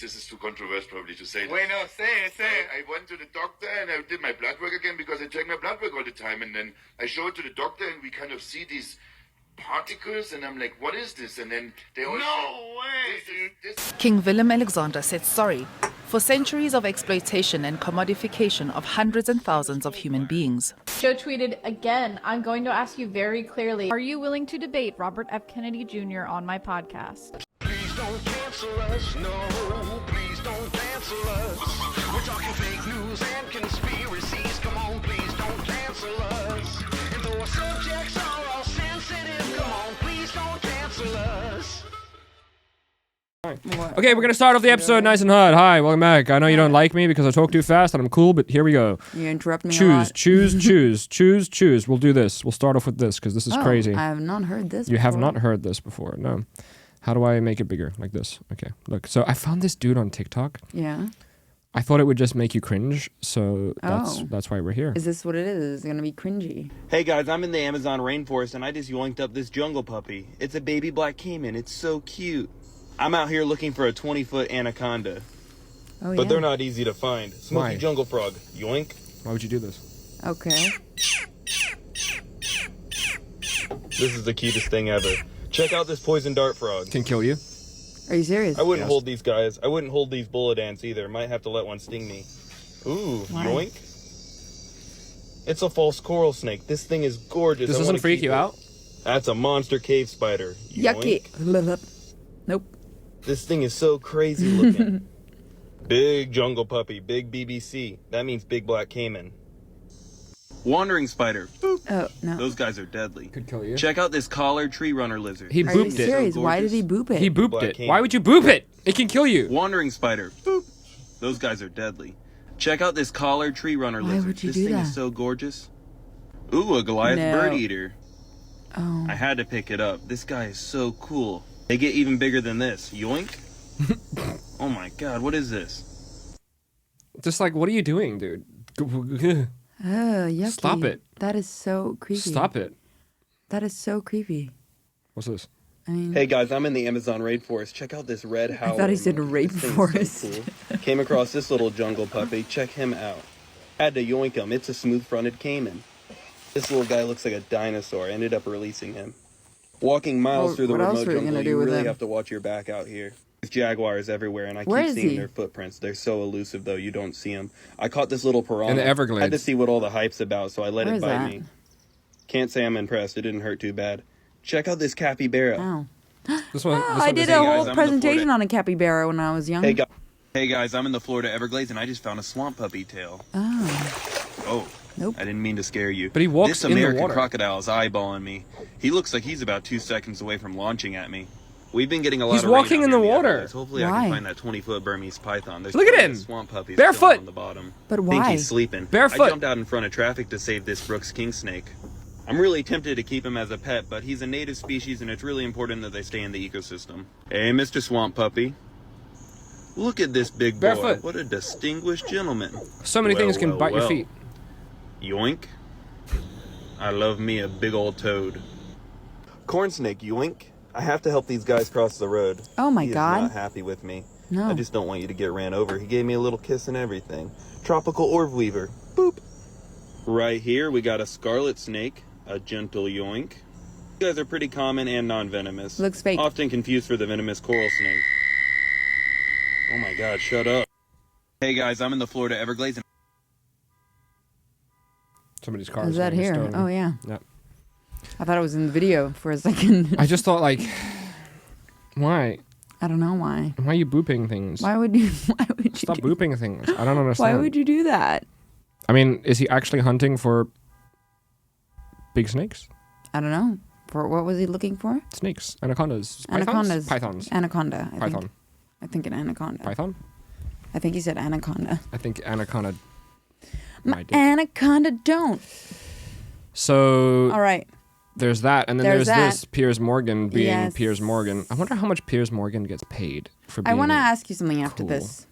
This is too controversial probably to say. Wait, no, say it. I went to the doctor and I did my blood work again because I check my blood work all the time. And then I show it to the doctor and we kind of see these particles and I'm like, what is this? And then they all No way, dude. King Willem Alexander said sorry for centuries of exploitation and commodification of hundreds and thousands of human beings. Joe tweeted, again, I'm going to ask you very clearly, are you willing to debate Robert F. Kennedy Jr. on my podcast? Please don't cancel us, no, please don't cancel us. We're talking fake news and conspiracies, come on, please don't cancel us. And though our subjects are all sensitive, come on, please don't cancel us. Okay, we're gonna start off the episode nice and hot. Hi, welcome back. I know you don't like me because I talk too fast and I'm cool, but here we go. You interrupt me a lot. Choose. We'll do this. We'll start off with this because this is crazy. I have not heard this before. You have not heard this before, no. How do I make it bigger? Like this. Okay, look. So I found this dude on TikTok. Yeah. I thought it would just make you cringe, so that's why we're here. Is this what it is? It's gonna be cringy. Hey guys, I'm in the Amazon rainforest and I just yoinked up this jungle puppy. It's a baby black caiman. It's so cute. I'm out here looking for a 20-foot anaconda. Oh, but they're not easy to find. Smoky Why? jungle frog. Yoink. Why would you do this? Okay. This is the cutest thing ever. Check out this poison dart frog. Can kill you. Are you serious? I wouldn't hold these guys. I wouldn't hold these bullet ants either. Might have to let one sting me. Ooh, Why? yoink. It's a false coral snake. This thing is gorgeous. This I doesn't wanna freak keep you it. out? That's a monster cave spider. Yoink. Yucky. Nope. This thing is so crazy looking. Big jungle puppy, big BBC. That means big black caiman. Wandering spider. Boop. Oh, no. Those guys are deadly. Could kill you. Check out this collared tree runner lizard. He Are you booped it. serious? So Why did he gorgeous. boop it? He booped Black it. caiman. Why would you boop it? It can kill you. Wandering spider. Boop. Those guys are deadly. Check out this collared tree runner Why lizard. would you this do thing that? is so gorgeous. Ooh, a Goliath No. bird eater. Oh. I had to pick it up. This guy is so cool. They get even bigger than this. Yoink. Oh my god, what is this? Just like, what are you doing, dude? Oh, yucky. Stop it. That is so creepy. Stop it. That is so creepy. What's this? I mean, Hey guys, I'm in the Amazon rainforest. Check out this red howler. thought he said monkey. This thing's so rainforest. cool. Came across this little jungle puppy. Check him out. Had to yoink him. It's a smooth-fronted caiman. This little guy looks like a dinosaur. Ended up releasing him. Walking miles Well, through the what else remote were you jungle, gonna do you with really him? have to watch your back out here. There's jaguars everywhere, and I Where keep is seeing he? their footprints. They're so elusive, though. You don't see them. I caught this little piranha. In the Everglades. Had to see what all the hype's about, so I let Where it is bite that? me. Can't say I'm impressed. It didn't hurt too bad. Check out this capybara. Ow. This one. Oh, this I one did is- a guys, I'm whole in the presentation Florida- on a capybara when I was young. Hey guys, I'm in the Florida Everglades, and I just found a swamp puppy tail. Oh. Nope. I didn't mean to scare you. But he walks This in the American water. crocodile is eyeballing me. He looks like he's about 2 seconds away from launching at me. We've been getting a lot He's of rain walking out in here the water. Everglades. Hopefully I Why? can find that 20-foot Burmese python. There's Look at plenty him. of swamp puppies Barefoot. chilling on the bottom. But Think why? he's sleeping. Barefoot. I jumped out in front of traffic to save this Brooks king snake. I'm really tempted to keep him as a pet, but he's a native species and it's really important that they stay in the ecosystem. Hey, Mr. Swamp Puppy. Look at this big boy. Barefoot. What a distinguished gentleman. So many things can bite your feet. Yoink. I love me a big old toad. Corn snake, yoink. I have to help these guys cross the road. Oh my He God. is not happy with me. No. I just don't want you to get ran over. He gave me a little kiss and everything. Tropical orb weaver. Boop. Right here we got a scarlet snake, a gentle yoink. You guys are pretty common and non-venomous. Looks fake. Often confused for the venomous coral snake. Oh my god, shut up. Hey guys, I'm in the Florida Everglades. And Somebody's car Is that getting here? stolen. Oh, yeah. Yeah. I thought it was in the video for a second. I just thought, like, why? I don't know why. Why are you booping things? Why would you? Why would you? Stop do, booping things. I don't Why understand. would you do that? I mean, is he actually hunting for big snakes? I don't know. For what was he looking for? Snakes, anacondas, pythons? Anacondas. Pythons. Anaconda. I Python. Think. I think an anaconda. Python? I think he said anaconda. I think anaconda. My might do. anaconda don't. So All right. there's that, and then There's there's that. this Piers Morgan being Yes. Piers Morgan. I wonder how much Piers Morgan gets paid for I being. want to ask you something after cool. this.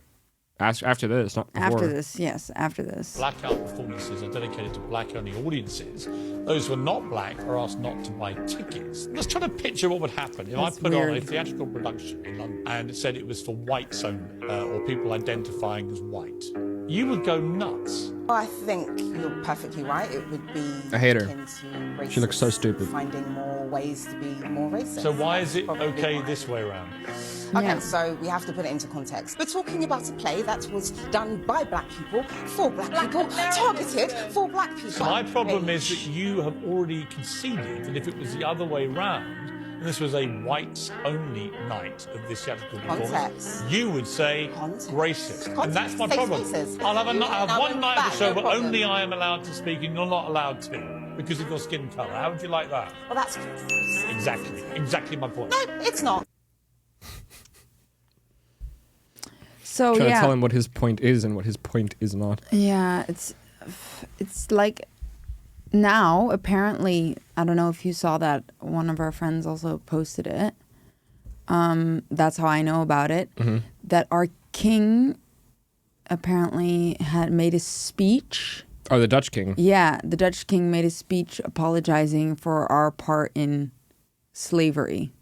After this, not before. After this, yes, after this. Blackout performances are dedicated to black-only audiences. Those who are not black are asked not to buy tickets. Let's try to picture what would happen if That's I put on a weird. theatrical production in London and it said it was for whites only, or people identifying as white. You would go nuts. I think you're perfectly right. It would be I hate her. akin to She looks so racists stupid. Finding more ways to be more racist. So why is it Probably okay why. this way around? Okay, Yeah. so we have to put it into context. We're talking about a play that was done by black people, for black people, targeted for black people. So my problem is that you have already conceded that if it was the other way round, and this was a whites-only night of this theatrical performance, Context. you would say Context. racist. And Context. that's my Safe problem. spaces. I'll have, You I'll have now one went night of the back, show no where problem. only I am allowed to speak and you're not allowed to because of your skin colour. How would you like that? Well, that's... Exactly my point. No, it's not. So Trying to yeah, tell him what his point is and what his point is not. yeah, it's like now apparently, I don't know if you saw that, one of our friends also posted it. That's how I know about it. That our king apparently had made a speech. Oh, the Dutch king. Yeah, the Dutch king made a speech apologizing for our part in slavery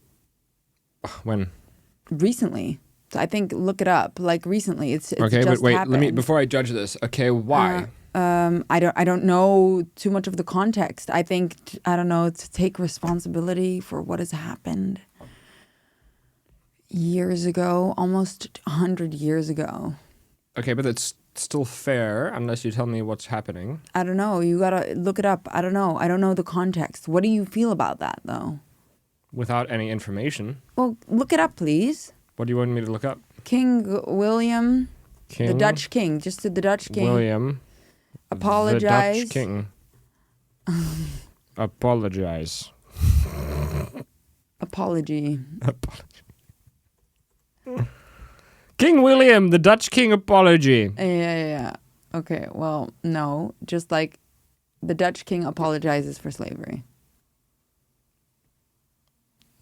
When? recently. So I think look it up. Like recently, it's Okay, just but wait. happened. Let me before I judge this. Okay, why? I don't know too much of the context. I think I don't know, to take responsibility for what has happened years ago, almost 100 years ago. Okay, but it's still fair unless you tell me what's happening. I don't know. You gotta look it up. I don't know. I don't know the context. What do you feel about that though? Without any information. Well, look it up, please. What do you want me to look up? King William, King the Dutch king, just the Dutch king. William. Apologize. The Dutch king. Apologize. Apology. King William, the Dutch king apology. Yeah. Okay, well, no. Just like the Dutch king apologizes for slavery.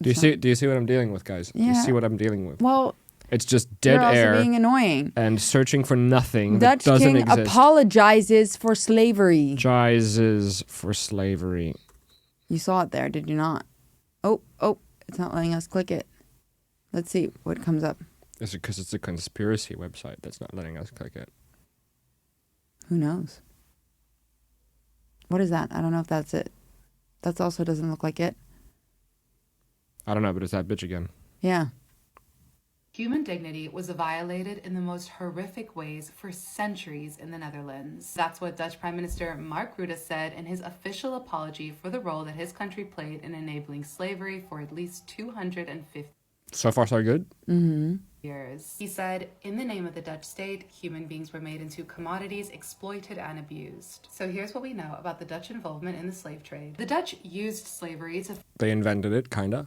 Do you see what I'm dealing with, guys? Do you Yeah. see what I'm dealing with? Well, It's just dead you're also air being annoying. and searching for nothing that Dutch doesn't king exist. apologizes for slavery. Apologizes for slavery. You saw it there, did you not? Oh, it's not letting us click it. Let's see what comes up. Is it because it's a conspiracy website that's not letting us click it? Who knows? What is that? I don't know if that's it. That also doesn't look like it. I don't know, but it's that bitch again. Yeah. Human dignity was violated in the most horrific ways for centuries in the Netherlands. That's what Dutch Prime Minister Mark Rutte said in his official apology for the role that his country played in enabling slavery for at least 250 So far, so good. years. He said, in the name of the Dutch state, human beings were made into commodities, exploited and abused. So here's what we know about the Dutch involvement in the slave trade. The Dutch used slavery to They invented it, kinda.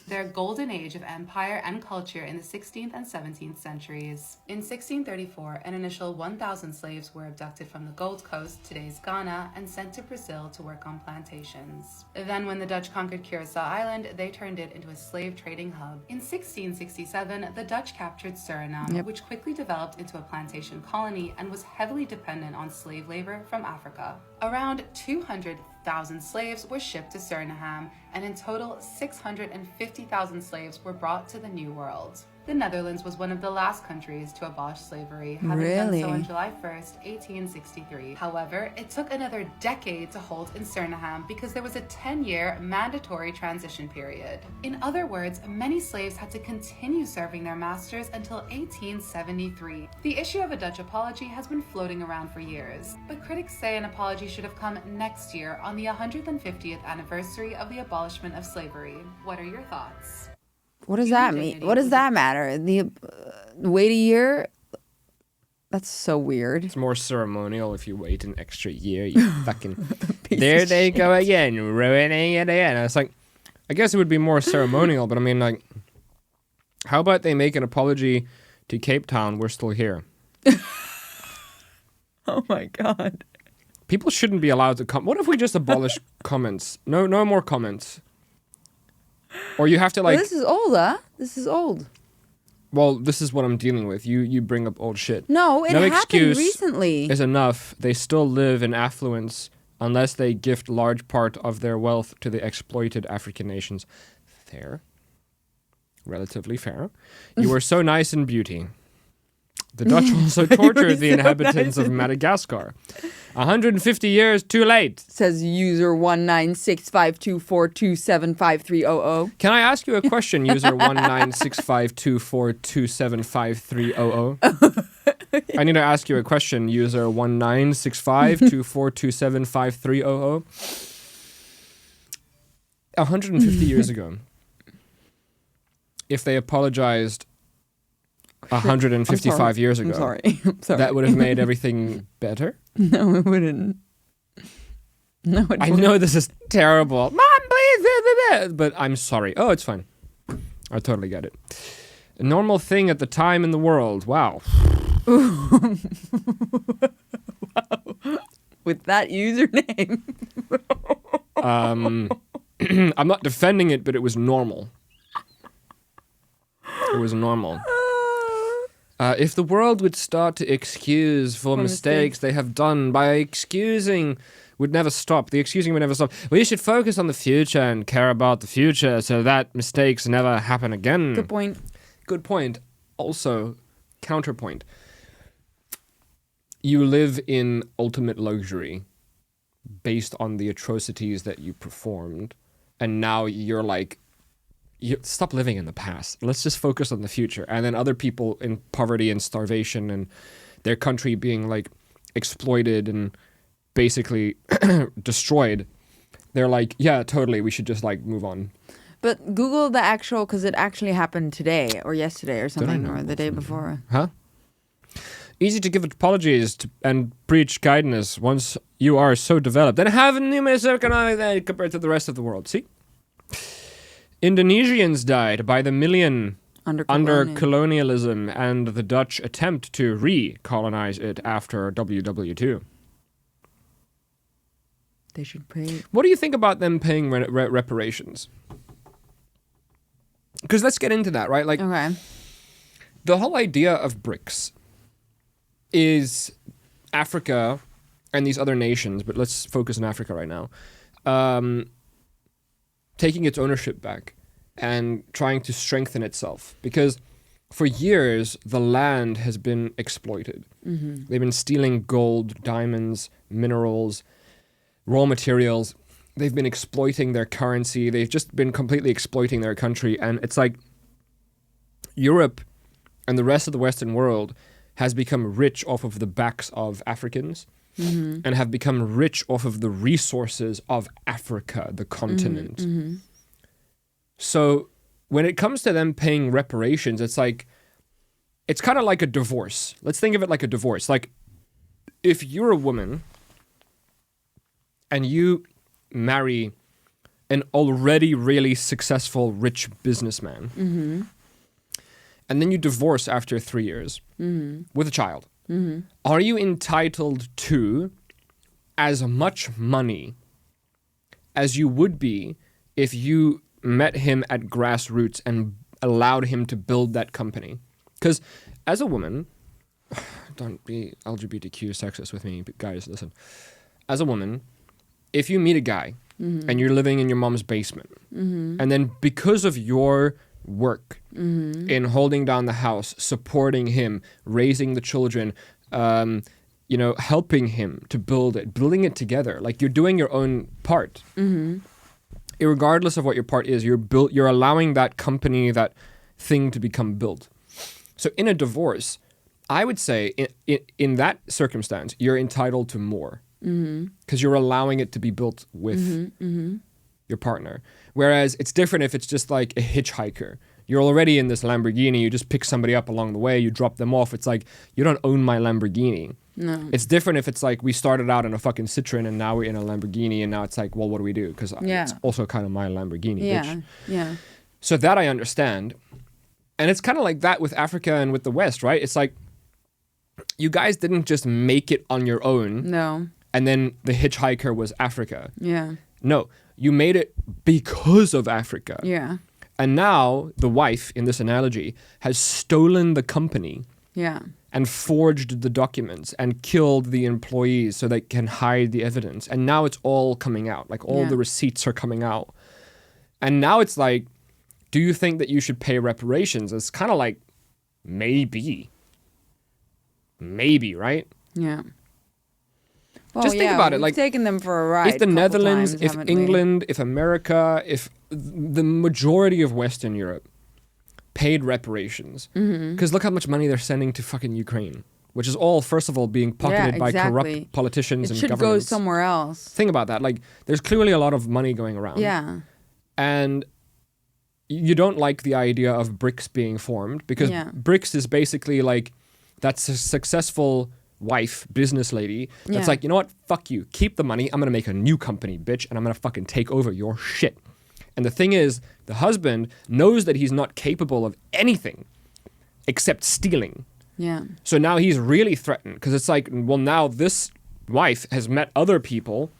their golden age of empire and culture in the 16th and 17th centuries. In 1634, an initial 1,000 slaves were abducted from the Gold Coast, today's Ghana, and sent to Brazil to work on plantations. Then when the Dutch conquered Curaçao Island, they turned it into a slave trading hub. In 1667, the Dutch captured Suriname, which quickly developed into a plantation colony and was heavily dependent on slave labor from Africa. Around 200,000 slaves were shipped to Suriname, and in total 650,000 slaves were brought to the New World. The Netherlands was one of the last countries to abolish slavery, having done so Really? on July 1st, 1863. However, it took another decade to halt in Suriname because there was a 10-year mandatory transition period. In other words, many slaves had to continue serving their masters until 1873. The issue of a Dutch apology has been floating around for years, but critics say an apology should have come next year on the 150th anniversary of the abolishment of slavery. What are your thoughts? What does that mean? What does that matter? The wait a year? That's so weird. It's more ceremonial if you wait an extra year. You fucking. There they go again, ruining it again. It's like, I guess it would be more ceremonial, but I mean, like, how about they make an apology to Cape Town? We're still here. Oh my god. People shouldn't be allowed to come. What if we just abolish comments? No more comments. Or you have to like. Well, this is old, huh? This is old. Well, this is what I'm dealing with. You bring up old shit. No, it happened excuse recently. is enough. They still live in affluence unless they gift large part of their wealth to the exploited African nations. Fair. Relatively fair. You were so nice in beauty. The Dutch also tortured the inhabitants of Madagascar. 150 years too late. Says user 1965242753000. Can I ask you a question, user 1965242753000? I need to ask you a question, user 1965242753000. 150 years ago, if they apologized 155 years ago, I'm sorry. that would have made everything better? No, it wouldn't. No, it I wouldn't. know this is terrible. Mom, please. But I'm sorry. Oh, it's fine. I totally get it. A normal thing at the time in the world. Wow. Wow. With that username. I'm not defending it, but it was normal. It was normal. If the world would start to excuse for mistakes they have done by excusing, would never stop. The excusing would never stop. We should focus on the future and care about the future so that mistakes never happen again. Good point. Good point. Also, counterpoint. You live in ultimate luxury based on the atrocities that you performed, and now you're like, stop living in the past. Let's just focus on the future. And then other people in poverty and starvation and their country being like exploited and basically destroyed. They're like, yeah, totally. We should just like move on. But Google the actual, because it actually happened today or yesterday or something, or the day before. Huh? Easy to give apologies and preach kindness once you are so developed and have numerous economic compared to the rest of the world. See? Indonesians died by the million under colonialism and the Dutch attempt to re-colonize it after WW2. They should pay. What do you think about them paying reparations? Because let's get into that, right? Like, okay. The whole idea of BRICS is Africa and these other nations, but let's focus on Africa right now, taking its ownership back and trying to strengthen itself. Because for years, the land has been exploited. Mm-hmm. They've been stealing gold, diamonds, minerals, raw materials. They've been exploiting their currency. They've just been completely exploiting their country. And it's like Europe and the rest of the Western world has become rich off of the backs of Africans. Mm-hmm. And have become rich off of the resources of Africa, the continent. Mm-hmm. Mm-hmm. So when it comes to them paying reparations, it's like, it's kind of like a divorce. Let's think of it like a divorce. Like, if you're a woman and you marry an already really successful, rich businessman, mm-hmm. and then you divorce after 3 years mm-hmm. with a child, mm-hmm. are you entitled to as much money as you would be if you met him at grassroots and allowed him to build that company? Because as a woman, don't be LGBTQ sexist with me, but guys, listen. As a woman, if you meet a guy mm-hmm. and you're living in your mom's basement, mm-hmm. and then because of your work mm-hmm. in holding down the house, supporting him, raising the children, helping him to building it together, like you're doing your own part. Mm-hmm. Irregardless of what your part is, you're allowing that company, that thing to become built. So in a divorce, I would say in that circumstance, you're entitled to more because you're allowing it to be built with your partner. Whereas it's different if it's just like a hitchhiker. You're already in this Lamborghini, you just pick somebody up along the way, you drop them off. It's like, you don't own my Lamborghini. No. It's different if it's like we started out in a fucking Citroen and now we're in a Lamborghini and now it's like, well, what do we do? Because it's also kind of my Lamborghini, bitch. Yeah. So that I understand. And it's kind of like that with Africa and with the West, right? It's like, you guys didn't just make it on your own. No. And then the hitchhiker was Africa. Yeah. No, you made it because of Africa. Yeah. And now the wife, in this analogy, has stolen the company Yeah. and forged the documents and killed the employees so they can hide the evidence. And now it's all coming out. Like all the receipts are coming out. And now it's like, do you think that you should pay reparations? It's kind of like, maybe. Maybe, right? Yeah. Well, Just think about it. we've Like, taken them for a ride. if the a couple Netherlands, times, if haven't we? England, if America, if the majority of Western Europe paid reparations, because look how much money they're sending to fucking Ukraine, which is all, first of all, being pocketed by corrupt politicians and It should go governments. somewhere else. Think about that. Like, there's clearly a lot of money going around. Yeah. And you don't like the idea of BRICS being formed, because BRICS is basically like, that's a successful wife, business lady, that's like, you know what, fuck you, keep the money, I'm gonna make a new company, bitch, and I'm gonna fucking take over your shit. And the thing is, the husband knows that he's not capable of anything except stealing. Yeah. So now he's really threatened, because it's like, well, now this wife has met other people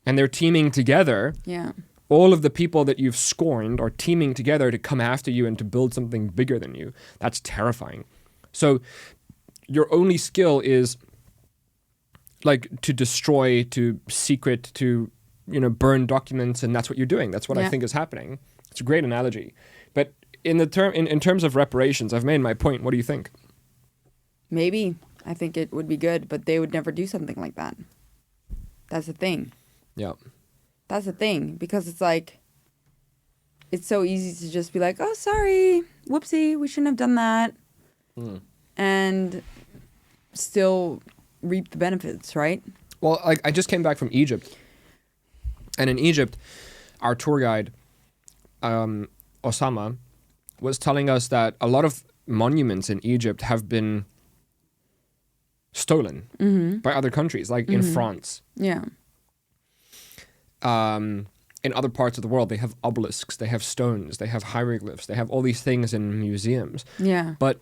and they're teaming together. Yeah. All of the people that you've scorned are teaming together to come after you and to build something bigger than you. That's terrifying. So your only skill is like to destroy, to secret, to, you know, burn documents, and that's what you're doing. That's what I think is happening. It's a great analogy. But in terms of reparations, I've made my point. What do you think? Maybe. I think it would be good, but they would never do something like that. That's the thing. Yeah. That's the thing, because it's like, it's so easy to just be like, oh, sorry, whoopsie, we shouldn't have done that. And still reap the benefits, right? Well, like, I just came back from Egypt. And in Egypt, our tour guide, Osama, was telling us that a lot of monuments in Egypt have been stolen by other countries, like in France. Yeah. In other parts of the world, they have obelisks, they have stones, they have hieroglyphs, they have all these things in museums. Yeah. But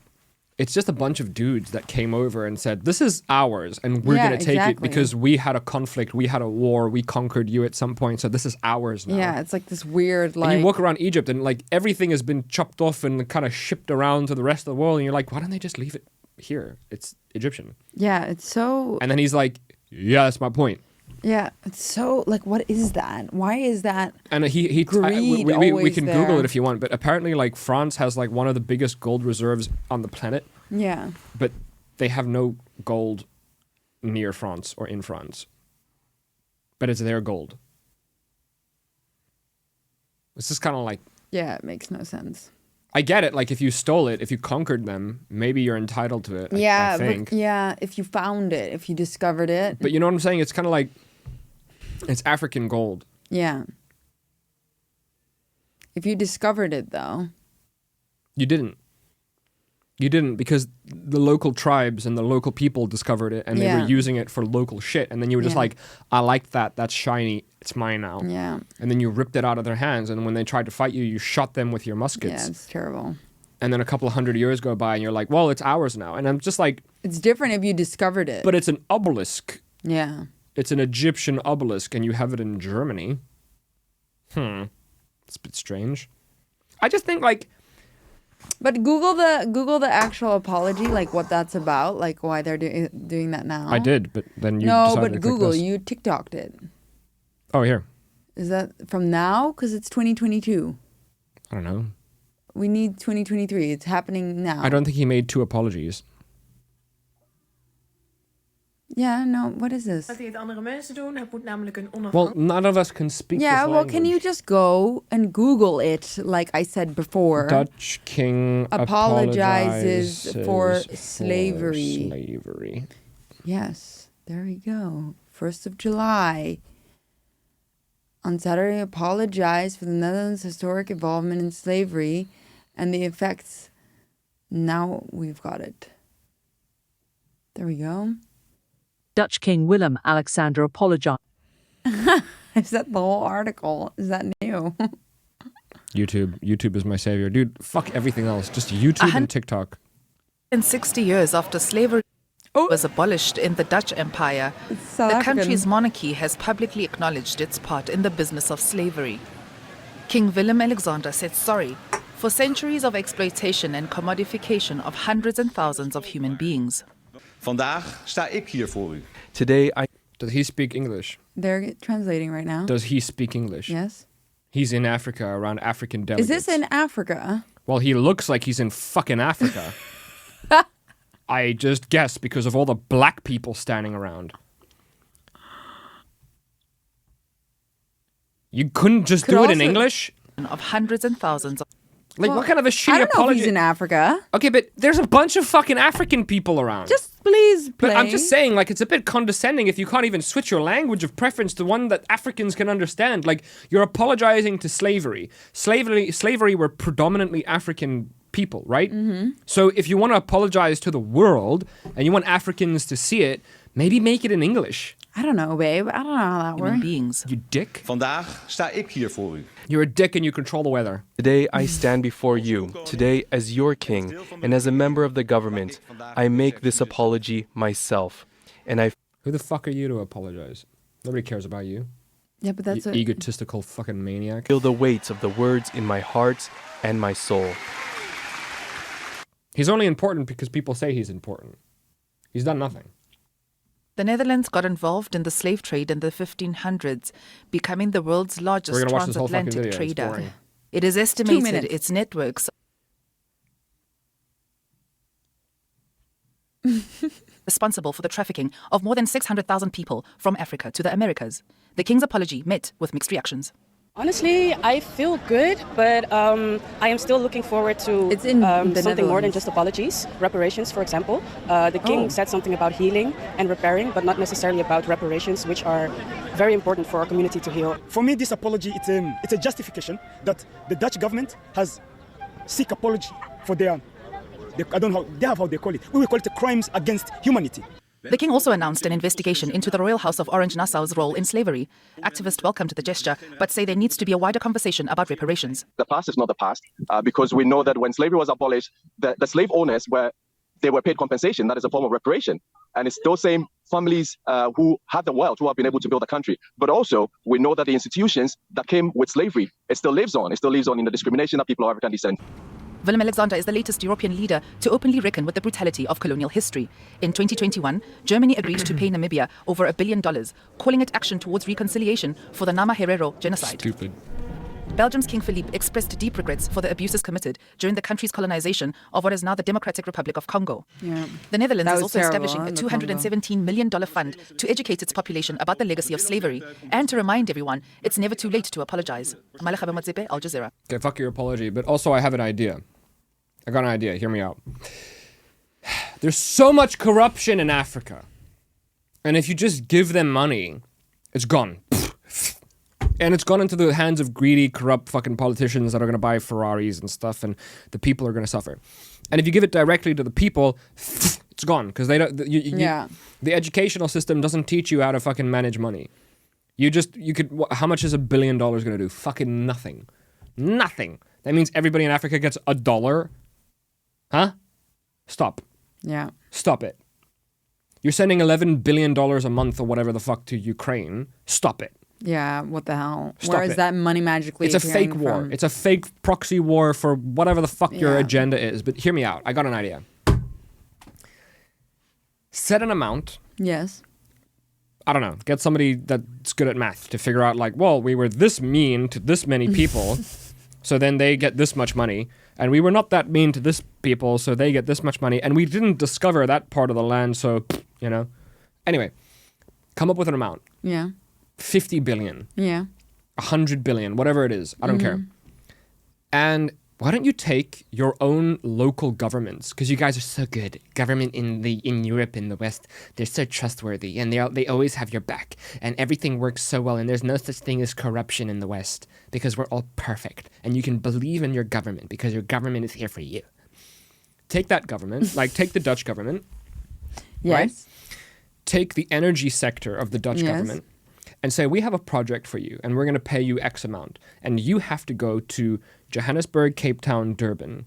it's just a bunch of dudes that came over and said, this is ours, and we're going to take it because we had a conflict, we had a war, we conquered you at some point, so this is ours now. Yeah, it's like this weird, like... And you walk around Egypt and like everything has been chopped off and kind of shipped around to the rest of the world, and you're like, why don't they just leave it here? It's Egyptian. Yeah, it's so... And then he's like, yeah, that's my point. Yeah, it's so, like, what is that? Why is that? And we can Google it if you want, but apparently, like, France has like one of the biggest gold reserves on the planet. Yeah. But they have no gold near France or in France. But it's their gold. It's just kind of like... Yeah, it makes no sense. I get it. Like, if you stole it, if you conquered them, maybe you're entitled to it. I think. But yeah, if you found it, if you discovered it. But you know what I'm saying? It's kind of like, it's African gold. Yeah. If you discovered it, though. You didn't. You didn't, because the local tribes and the local people discovered it, and they were using it for local shit. And then you were just like, I like that. That's shiny. It's mine now. Yeah. And then you ripped it out of their hands. And when they tried to fight you, you shot them with your muskets. Yeah, it's terrible. And then a couple of 100 years go by, and you're like, well, it's ours now. And I'm just like... It's different if you discovered it. But it's an obelisk. Yeah. It's an Egyptian obelisk, and you have it in Germany. It's a bit strange. I just think, like... But Google the actual apology, like what that's about, like why they're doing that now. I did, but then you No, decided but to click Google, this. you TikToked it. Oh, here. Is that from now? Because it's 2022. I don't know. We need 2023. It's happening now. I don't think he made 2 apologies. Yeah, no, what is this? Dat hij het andere mensen doen. Het moet namelijk een Well, onafhankelijk... none of us can speak Yeah, this well, language. can you just go and Google it, like I said before? Dutch king apologizes for slavery. slavery. Yes, there we go. 1st of July. On Saturday, apologized for the Netherlands' historic involvement in slavery and the effects. Now we've got it. There we go. Dutch King Willem-Alexander apologized. Is that the whole article? Is that new? YouTube is my savior. Dude, fuck everything else. Just YouTube and TikTok. 60 years after slavery was abolished in the Dutch Empire, South the African. country's monarchy has publicly acknowledged its part in the business of slavery. King Willem-Alexander said sorry for centuries of exploitation and commodification of hundreds and thousands of human beings. Vandaag sta ik hier voor u. Today I... Does he speak English? They're translating right now. Does he speak English? Yes. He's in Africa around African delegates. Is this in Africa? Well, he looks like he's in fucking Africa. I just guess because of all the black people standing around. You couldn't just do it in English? Of hundreds and thousands of... Like, what kind of a shitty I don't know if apology? he's in Africa. Okay, but there's a bunch of fucking African people around. Just please play. But I'm just saying, like, it's a bit condescending if you can't even switch your language of preference to one that Africans can understand. Like, you're apologizing to slavery. Slavery were predominantly African people, right? Mm-hmm. So if you want to apologize to the world and you want Africans to see it, maybe make it in English. I don't know, babe. I don't know how that works. Beings. You dick. Vandaag sta ik hier voor u. You're a dick and you control the weather. Today I stand before you, today as your king, and as a member of the government, I make this apology myself. And I... Who the fuck are you to apologize? Nobody cares about you. Yeah, but that's you egotistical fucking maniac. Feel the weight of the words in my heart and my soul. He's only important because people say he's important. He's done nothing. The Netherlands got involved in the slave trade in the 1500s, becoming the world's largest transatlantic trader. It is estimated its networks responsible for the trafficking of more than 600,000 people from Africa to the Americas. The King's apology met with mixed reactions. Honestly, I feel good, but I am still looking forward to something more than just apologies. Reparations, for example. The king said something about healing and repairing, but not necessarily about reparations, which are very important for our community to heal. For me, this apology, it's a justification that the Dutch government has seek apology for their, I don't know, they have how they call it. We will call it crimes against humanity. The king also announced an investigation into the Royal House of Orange-Nassau's role in slavery. Activists welcomed the gesture, but say there needs to be a wider conversation about reparations. The past is not the past, because we know that when slavery was abolished, the slave owners were paid compensation. That is a form of reparation. And it's those same families who had the wealth who have been able to build the country. But also, we know that the institutions that came with slavery, it still lives on. It still lives on in the discrimination of people of African descent. Willem-Alexander is the latest European leader to openly reckon with the brutality of colonial history. In 2021, Germany agreed to pay Namibia over $1 billion, calling it action towards reconciliation for the Nama-Herero genocide. Stupid. Belgium's King Philippe expressed deep regrets for the abuses committed during the country's colonization of what is now the Democratic Republic of Congo. Yeah. The Netherlands is also establishing a $217 million fund to educate its population about the legacy of slavery and to remind everyone it's never too late to apologize. Malekha Matsepe, Al Jazeera. Okay, fuck your apology, but also I have an idea. I got an idea. Hear me out. There's so much corruption in Africa. And if you just give them money, it's gone. And it's gone into the hands of greedy, corrupt fucking politicians that are going to buy Ferraris and stuff, and the people are going to suffer. And if you give it directly to the people, it's gone. Because they don't. The educational system doesn't teach you how to fucking manage money. How much is $1 billion going to do? Fucking nothing. Nothing. That means everybody in Africa gets $1. Huh? Stop. Yeah. Stop it. You're sending $11 billion a month or whatever the fuck to Ukraine. Stop it. Yeah, what the hell? Stop Where is that money magically It's a fake war. from? It's a fake proxy war for whatever the fuck your agenda is. But hear me out. I got an idea. Set an amount. Yes. I don't know. Get somebody that's good at math to figure out, like, well, we were this mean to this many people, so then they get this much money. And we were not that mean to this people, so they get this much money. And we didn't discover that part of the land, so, you know. Anyway, come up with an amount. Yeah. 50 billion. Yeah. 100 billion, whatever it is. I don't care. And why don't you take your own local governments? Because you guys are so good. Government in Europe, in the West, they're so trustworthy. And they always have your back. And everything works so well. And there's no such thing as corruption in the West. Because we're all perfect. And you can believe in your government. Because your government is here for you. Take that government. Like, take the Dutch government. Yes. Right? Take the energy sector of the Dutch government. And say, we have a project for you, and we're going to pay you X amount. And you have to go to Johannesburg, Cape Town, Durban,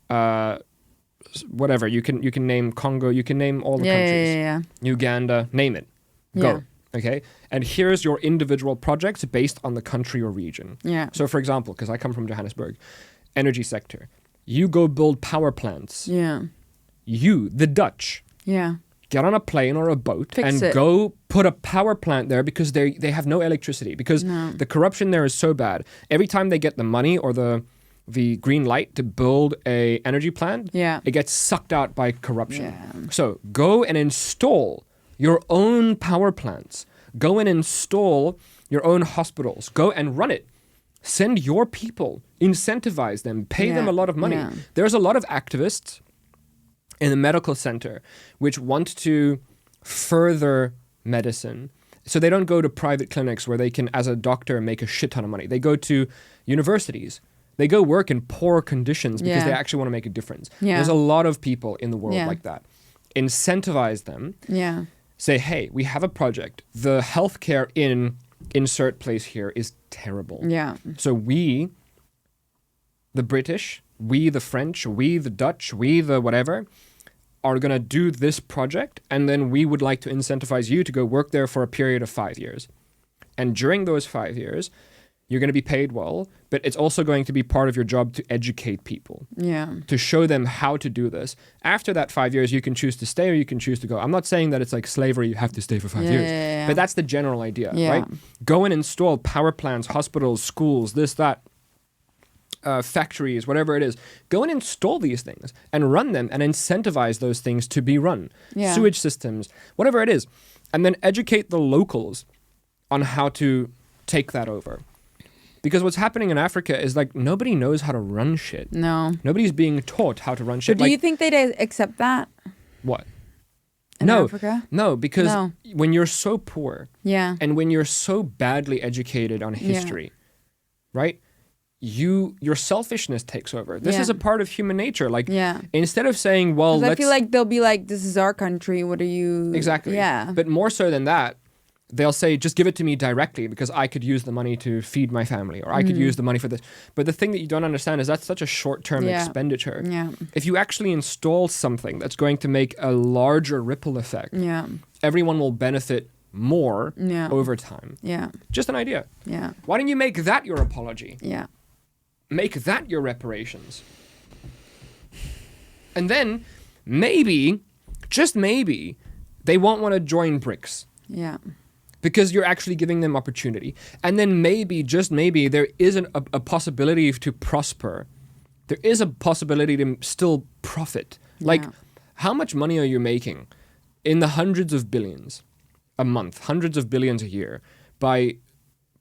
whatever. You can name Congo, you can name all the countries. Yeah. Uganda, name it. Go. Okay? And here's your individual projects based on the country or region. Yeah. So, for example, because I come from Johannesburg, energy sector. You go build power plants. Yeah. You, the Dutch, Yeah. get on a plane or a boat Fix and it. go put a power plant there because they have no electricity, because the corruption there is so bad. Every time they get the money or the green light to build a energy plant, it gets sucked out by corruption. Yeah. So go and install your own power plants. Go and install your own hospitals. Go and run it. Send your people, incentivize them, pay them a lot of money. Yeah. There's a lot of activists in the medical center which want to further medicine. So they don't go to private clinics where they can, as a doctor, make a shit ton of money. They go to universities. They go work in poor conditions because they actually want to make a difference. Yeah. There's a lot of people in the world Yeah. like that. Incentivize them. Yeah. Say, hey, we have a project. The healthcare in insert place here is terrible. Yeah. So we, the British, we the French, we the Dutch, we the whatever, are going to do this project, and then we would like to incentivize you to go work there for a period of 5 years. And during those 5 years, you're going to be paid well, but it's also going to be part of your job to educate people. Yeah. To show them how to do this. After that 5 years, you can choose to stay or you can choose to go. I'm not saying that it's like slavery, you have to stay for 5 years. Yeah. But that's the general idea, Yeah. right? Go and install power plants, hospitals, schools, this, that, factories, whatever it is. Go and install these things and run them and incentivize those things to be run. Yeah. Sewage systems, whatever it is. And then educate the locals on how to take that over. Because what's happening in Africa is like nobody knows how to run shit. No. Nobody's being taught how to run shit. But do you think they'd accept that? What? In No, Africa? no, because No. when you're so poor, Yeah. and when you're so badly educated on history, right? Your selfishness takes over. This Yeah. is a part of human nature. Like, Yeah. instead of saying, well, 'Cause I let's feel like they'll be like, this is our country. What are you? exactly, Yeah. But more so than that, they'll say, just give it to me directly because I could use the money to feed my family, or I could use the money for this. But the thing that you don't understand is that's such a short-term Yeah. expenditure. Yeah. If you actually install something that's going to make a larger ripple effect, Yeah. everyone will benefit more Yeah. over time. Yeah. Just an idea. Yeah. Why don't you make that your apology? Yeah. Make that your reparations. And then maybe, just maybe, they won't want to join BRICS. Yeah. Because you're actually giving them opportunity. And then maybe, just maybe, there is a possibility to prosper. There is a possibility to still profit. Like, how much money are you making in the hundreds of billions a month, hundreds of billions a year, by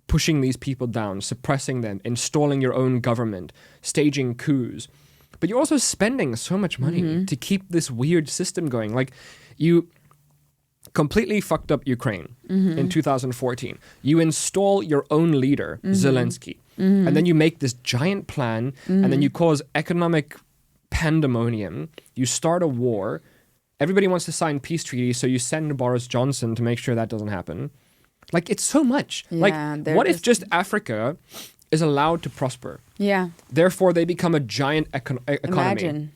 pushing these people down, suppressing them, installing your own government, staging coups? But you're also spending so much money to keep this weird system going. Like, you completely fucked up Ukraine in 2014. You install your own leader, Zelensky, and then you make this giant plan, and then you cause economic pandemonium. You start a war. Everybody wants to sign peace treaties, so you send Boris Johnson to make sure that doesn't happen. Like, it's so much. Yeah, like, they're what if just Africa is allowed to prosper? Yeah. Therefore, they become a giant economy. Imagine.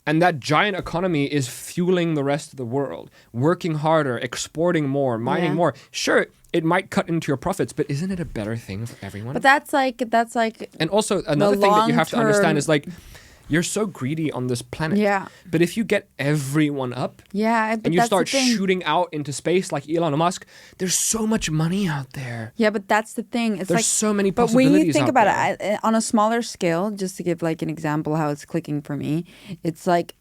And that giant economy is fueling the rest of the world, working harder, exporting more, mining Yeah. more. Sure, it might cut into your profits, but isn't it a better thing for everyone? But that's like. And also, another thing that you have to understand long-term- is like, you're so greedy on this planet. Yeah. But if you get everyone up Yeah. But and you that's start the thing. shooting out into space like Elon Musk, there's so much money out there. Yeah, but that's the thing. It's There's like so many But when you possibilities think out about there. it on a smaller scale, just to give like an example how it's clicking for me, it's like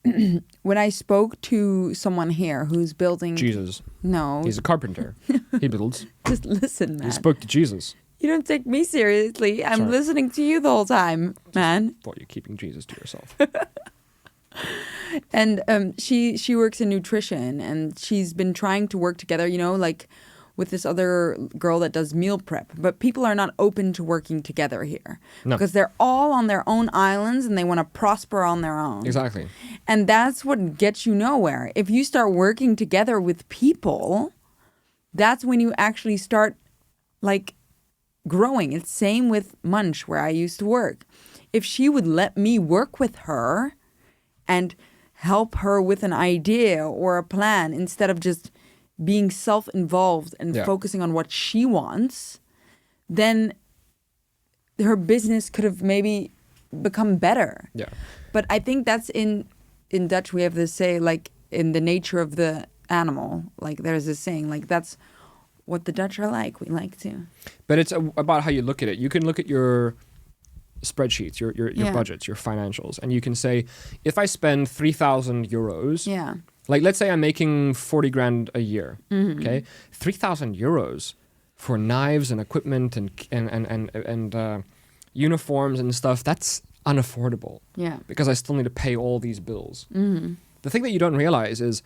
when I spoke to someone here who's building. Jesus. No. He's a carpenter. He builds. Just listen, man. He spoke to Jesus. You don't take me seriously. I'm Sorry. listening to you the whole time, man. Thought you're keeping Jesus to yourself. And she works in nutrition, and she's been trying to work together, you know, like with this other girl that does meal prep. But people are not open to working together here No. because they're all on their own islands and they want to prosper on their own. Exactly. And that's what gets you nowhere. If you start working together with people, that's when you actually start like growing. It's same with Munch, where I used to work. If she would let me work with her and help her with an idea or a plan instead of just being self-involved and Yeah. focusing on what she wants, then her business could have maybe become better. Yeah. But I think that's in Dutch we have this say, like, in the nature of the animal. Like, there's this saying, like, that's what the Dutch are like. We like to. But it's about how you look at it. You can look at your spreadsheets, your budgets, your financials, and you can say, if I spend 3,000 euros, like, let's say I'm making 40 grand a year, okay? 3,000 euros for knives and equipment and uniforms and stuff, that's unaffordable. Yeah. Because I still need to pay all these bills. The thing that you don't realize is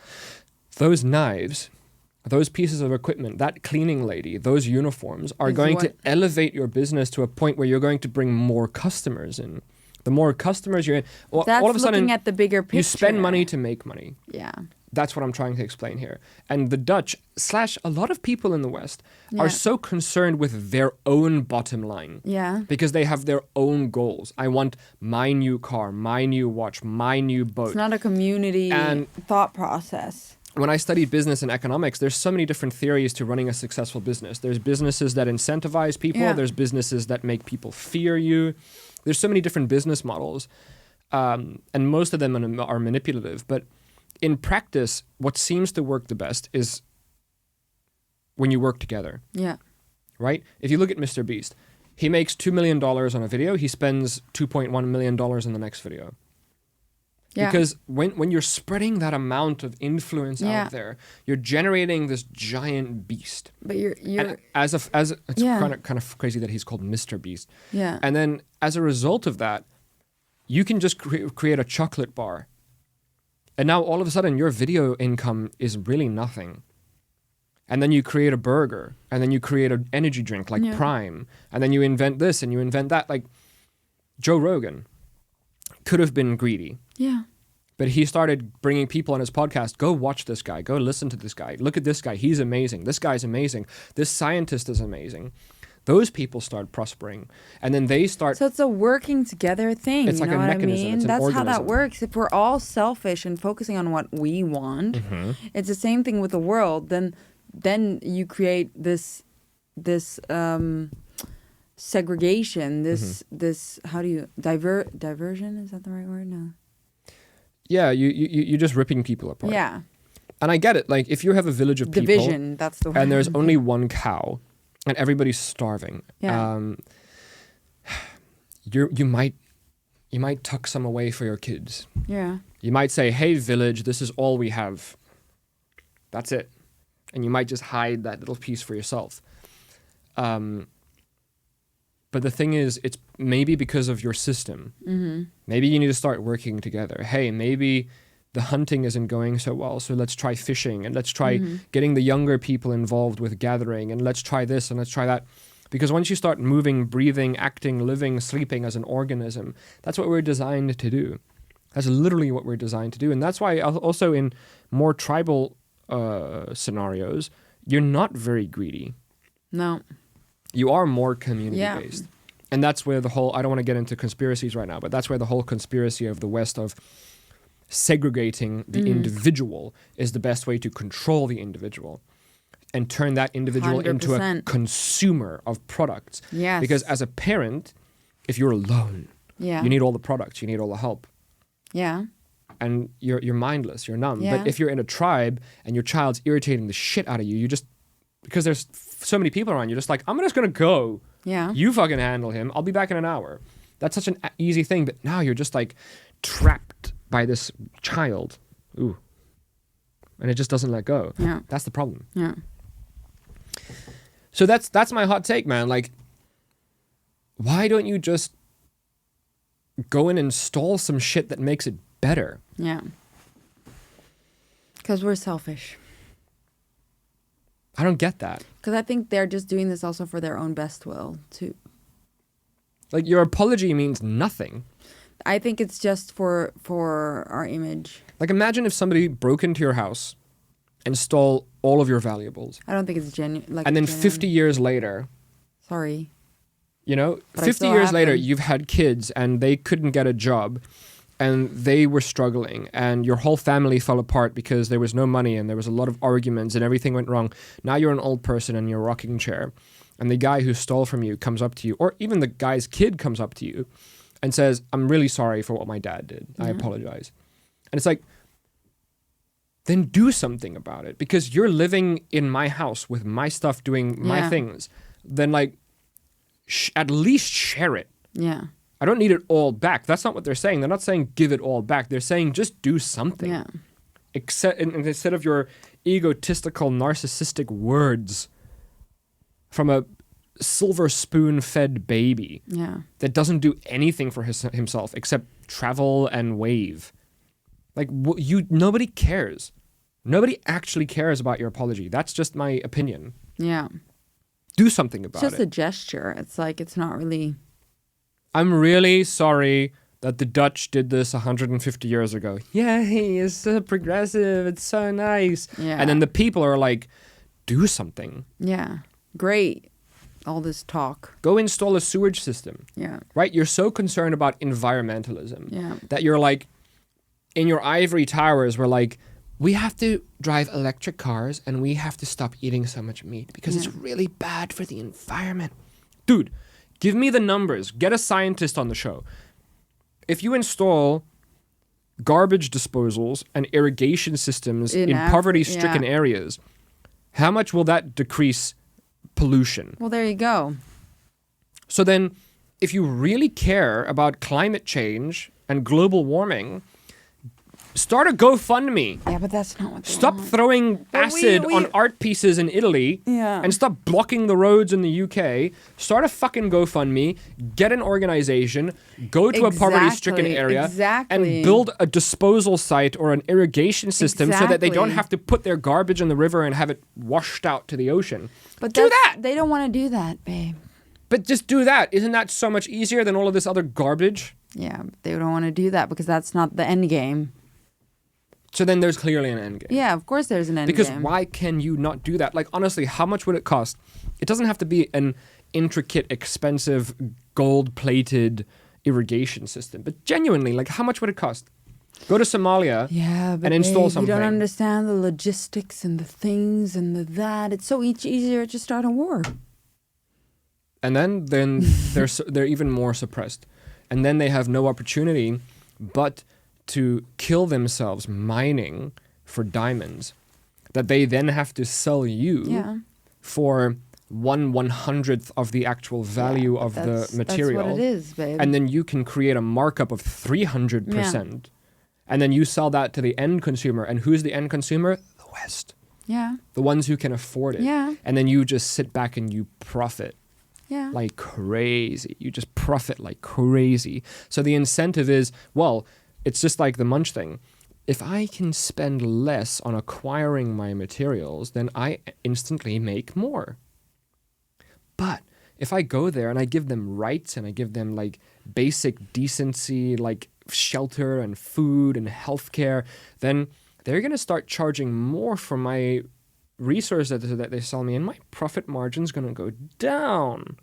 those knives, those pieces of equipment, that cleaning lady, those uniforms are going to elevate your business to a point where you're going to bring more customers in. The more customers you're in, that's all of a sudden, looking at the bigger picture. You spend money to make money. Yeah. That's what I'm trying to explain here. And the Dutch / a lot of people in the West are so concerned with their own bottom line. Yeah. Because they have their own goals. I want my new car, my new watch, my new boat. It's not a community thought process. When I studied business and economics, there's so many different theories to running a successful business. There's businesses that incentivize people. Yeah. There's businesses that make people fear you. There's so many different business models. And most of them are manipulative. But in practice, what seems to work the best is when you work together. Yeah. Right? If you look at Mr. Beast, he makes $2 million on a video. He spends $2.1 million in the next video. Yeah. Because when you're spreading that amount of influence out there, you're generating this giant beast. But you're and as it's kind of crazy that he's called Mr. Beast. Yeah. And then as a result of that, you can just create a chocolate bar. And now all of a sudden your video income is really nothing. And then you create a burger, and then you create an energy drink like Prime, and then you invent this and you invent that. Like Joe Rogan could have been greedy. Yeah. But he started bringing people on his podcast. Go watch this guy. Go listen to this guy. Look at this guy. He's amazing. This guy's amazing. This scientist is amazing. Those people start prospering. And then they start... So it's a working together thing. It's like a mechanism. I mean? It's an That's organism. how that works. If we're all selfish and focusing on what we want, it's the same thing with the world. Then you create this segregation, this how do you diversion? Is that the right word? No. Yeah, you're just ripping people apart. Yeah. And I get it. Like, if you have a village of people... Division, that's the word. And there's only one cow, and everybody's starving. Yeah. You might tuck some away for your kids. Yeah. You might say, hey, village, this is all we have. That's it. And you might just hide that little piece for yourself. But the thing is, it's maybe because of your system. Maybe you need to start working together. Hey, maybe the hunting isn't going so well, so let's try fishing, and let's try getting the younger people involved with gathering, and let's try this and let's try that. Because once you start moving, breathing, acting, living, sleeping as an organism, that's what we're designed to do. That's literally what we're designed to do. And that's why also in more tribal scenarios, you're not very greedy. No. You are more community-based. Yeah. And that's where the whole, I don't want to get into conspiracies right now, but that's where the whole conspiracy of the West of segregating the individual is the best way to control the individual and turn that individual 100%. into a consumer of products. Yes. Because as a parent, if you're alone, you need all the products, you need all the help. Yeah. And you're mindless, you're numb. Yeah. But if you're in a tribe and your child's irritating the shit out of you, you just, because there's so many people around, you're just like, I'm just going to go. Yeah. You fucking handle him. I'll be back in an hour. That's such an easy thing. But now you're just like trapped by this child. Ooh. And it just doesn't let go. Yeah. That's the problem. Yeah. So that's my hot take, man. Like, why don't you just go and install some shit that makes it better? Yeah. Because we're selfish. I don't get that. Because I think they're just doing this also for their own best will, too. Like, your apology means nothing. I think it's just for our image. Like, imagine if somebody broke into your house and stole all of your valuables. I don't think it's genuine. Like, and then 50 years later... Sorry. You know, But 50 years later, you've had kids and they couldn't get a job and they were struggling and your whole family fell apart because there was no money and there was a lot of arguments and everything went wrong. Now you're an old person in your rocking chair and the guy who stole from you comes up to you, or even the guy's kid comes up to you and says, I'm really sorry for what my dad did. I apologize. And it's like, then do something about it, because you're living in my house with my stuff, doing my things. Then like, at least share it. Yeah. I don't need it all back. That's not what they're saying. They're not saying give it all back. They're saying just do something. Yeah. Instead of your egotistical, narcissistic words from a silver spoon-fed baby that doesn't do anything for himself except travel and wave. Like, nobody cares. Nobody actually cares about your apology. That's just my opinion. Yeah. Do something about it. It's just a gesture. It's like, it's not really... I'm really sorry that the Dutch did this 150 years ago. Yay, it's so progressive. It's so nice. Yeah. And then the people are like, do something. Yeah. Great. All this talk. Go install a sewage system. Yeah. Right? You're so concerned about environmentalism that you're like, in your ivory towers, we're like, we have to drive electric cars and we have to stop eating so much meat because it's really bad for the environment. Dude, give me the numbers. Get a scientist on the show. If you install garbage disposals and irrigation systems in poverty-stricken areas, how much will that decrease pollution? Well, there you go. So then, if you really care about climate change and global warming, start a GoFundMe. Yeah, but that's not what they Stop want. throwing acid on art pieces in Italy and stop blocking the roads in the UK. Start a fucking GoFundMe, get an organization, go to a poverty-stricken area and build a disposal site or an irrigation system so that they don't have to put their garbage in the river and have it washed out to the ocean. But do that! They don't want to do that, babe. But just do that. Isn't that so much easier than all of this other garbage? Yeah, but they don't want to do that because that's not the end game. So then there's clearly an end game. Yeah, of course there's an end because game. Because why can you not do that? Like, honestly, how much would it cost? It doesn't have to be an intricate, expensive, gold-plated irrigation system. But genuinely, like, how much would it cost? Go to Somalia and install something. You don't understand the logistics and the things and the that. It's so much easier to start a war. And then they're even more suppressed. And then they have no opportunity but to kill themselves mining for diamonds that they then have to sell you for 1/100th of the actual value of the material. That's what it is, babe. And then you can create a markup of 300%. And then you sell that to the end consumer. And who's the end consumer? The West. Yeah. The ones who can afford it. Yeah. And then you just sit back and you profit. Yeah. Like crazy. You just profit like crazy. So the incentive is, well, it's just like the Munch thing. If I can spend less on acquiring my materials, then I instantly make more. But if I go there and I give them rights and I give them like basic decency, like shelter and food and healthcare, then they're going to start charging more for my resources that they sell me, and my profit margin's going to go down.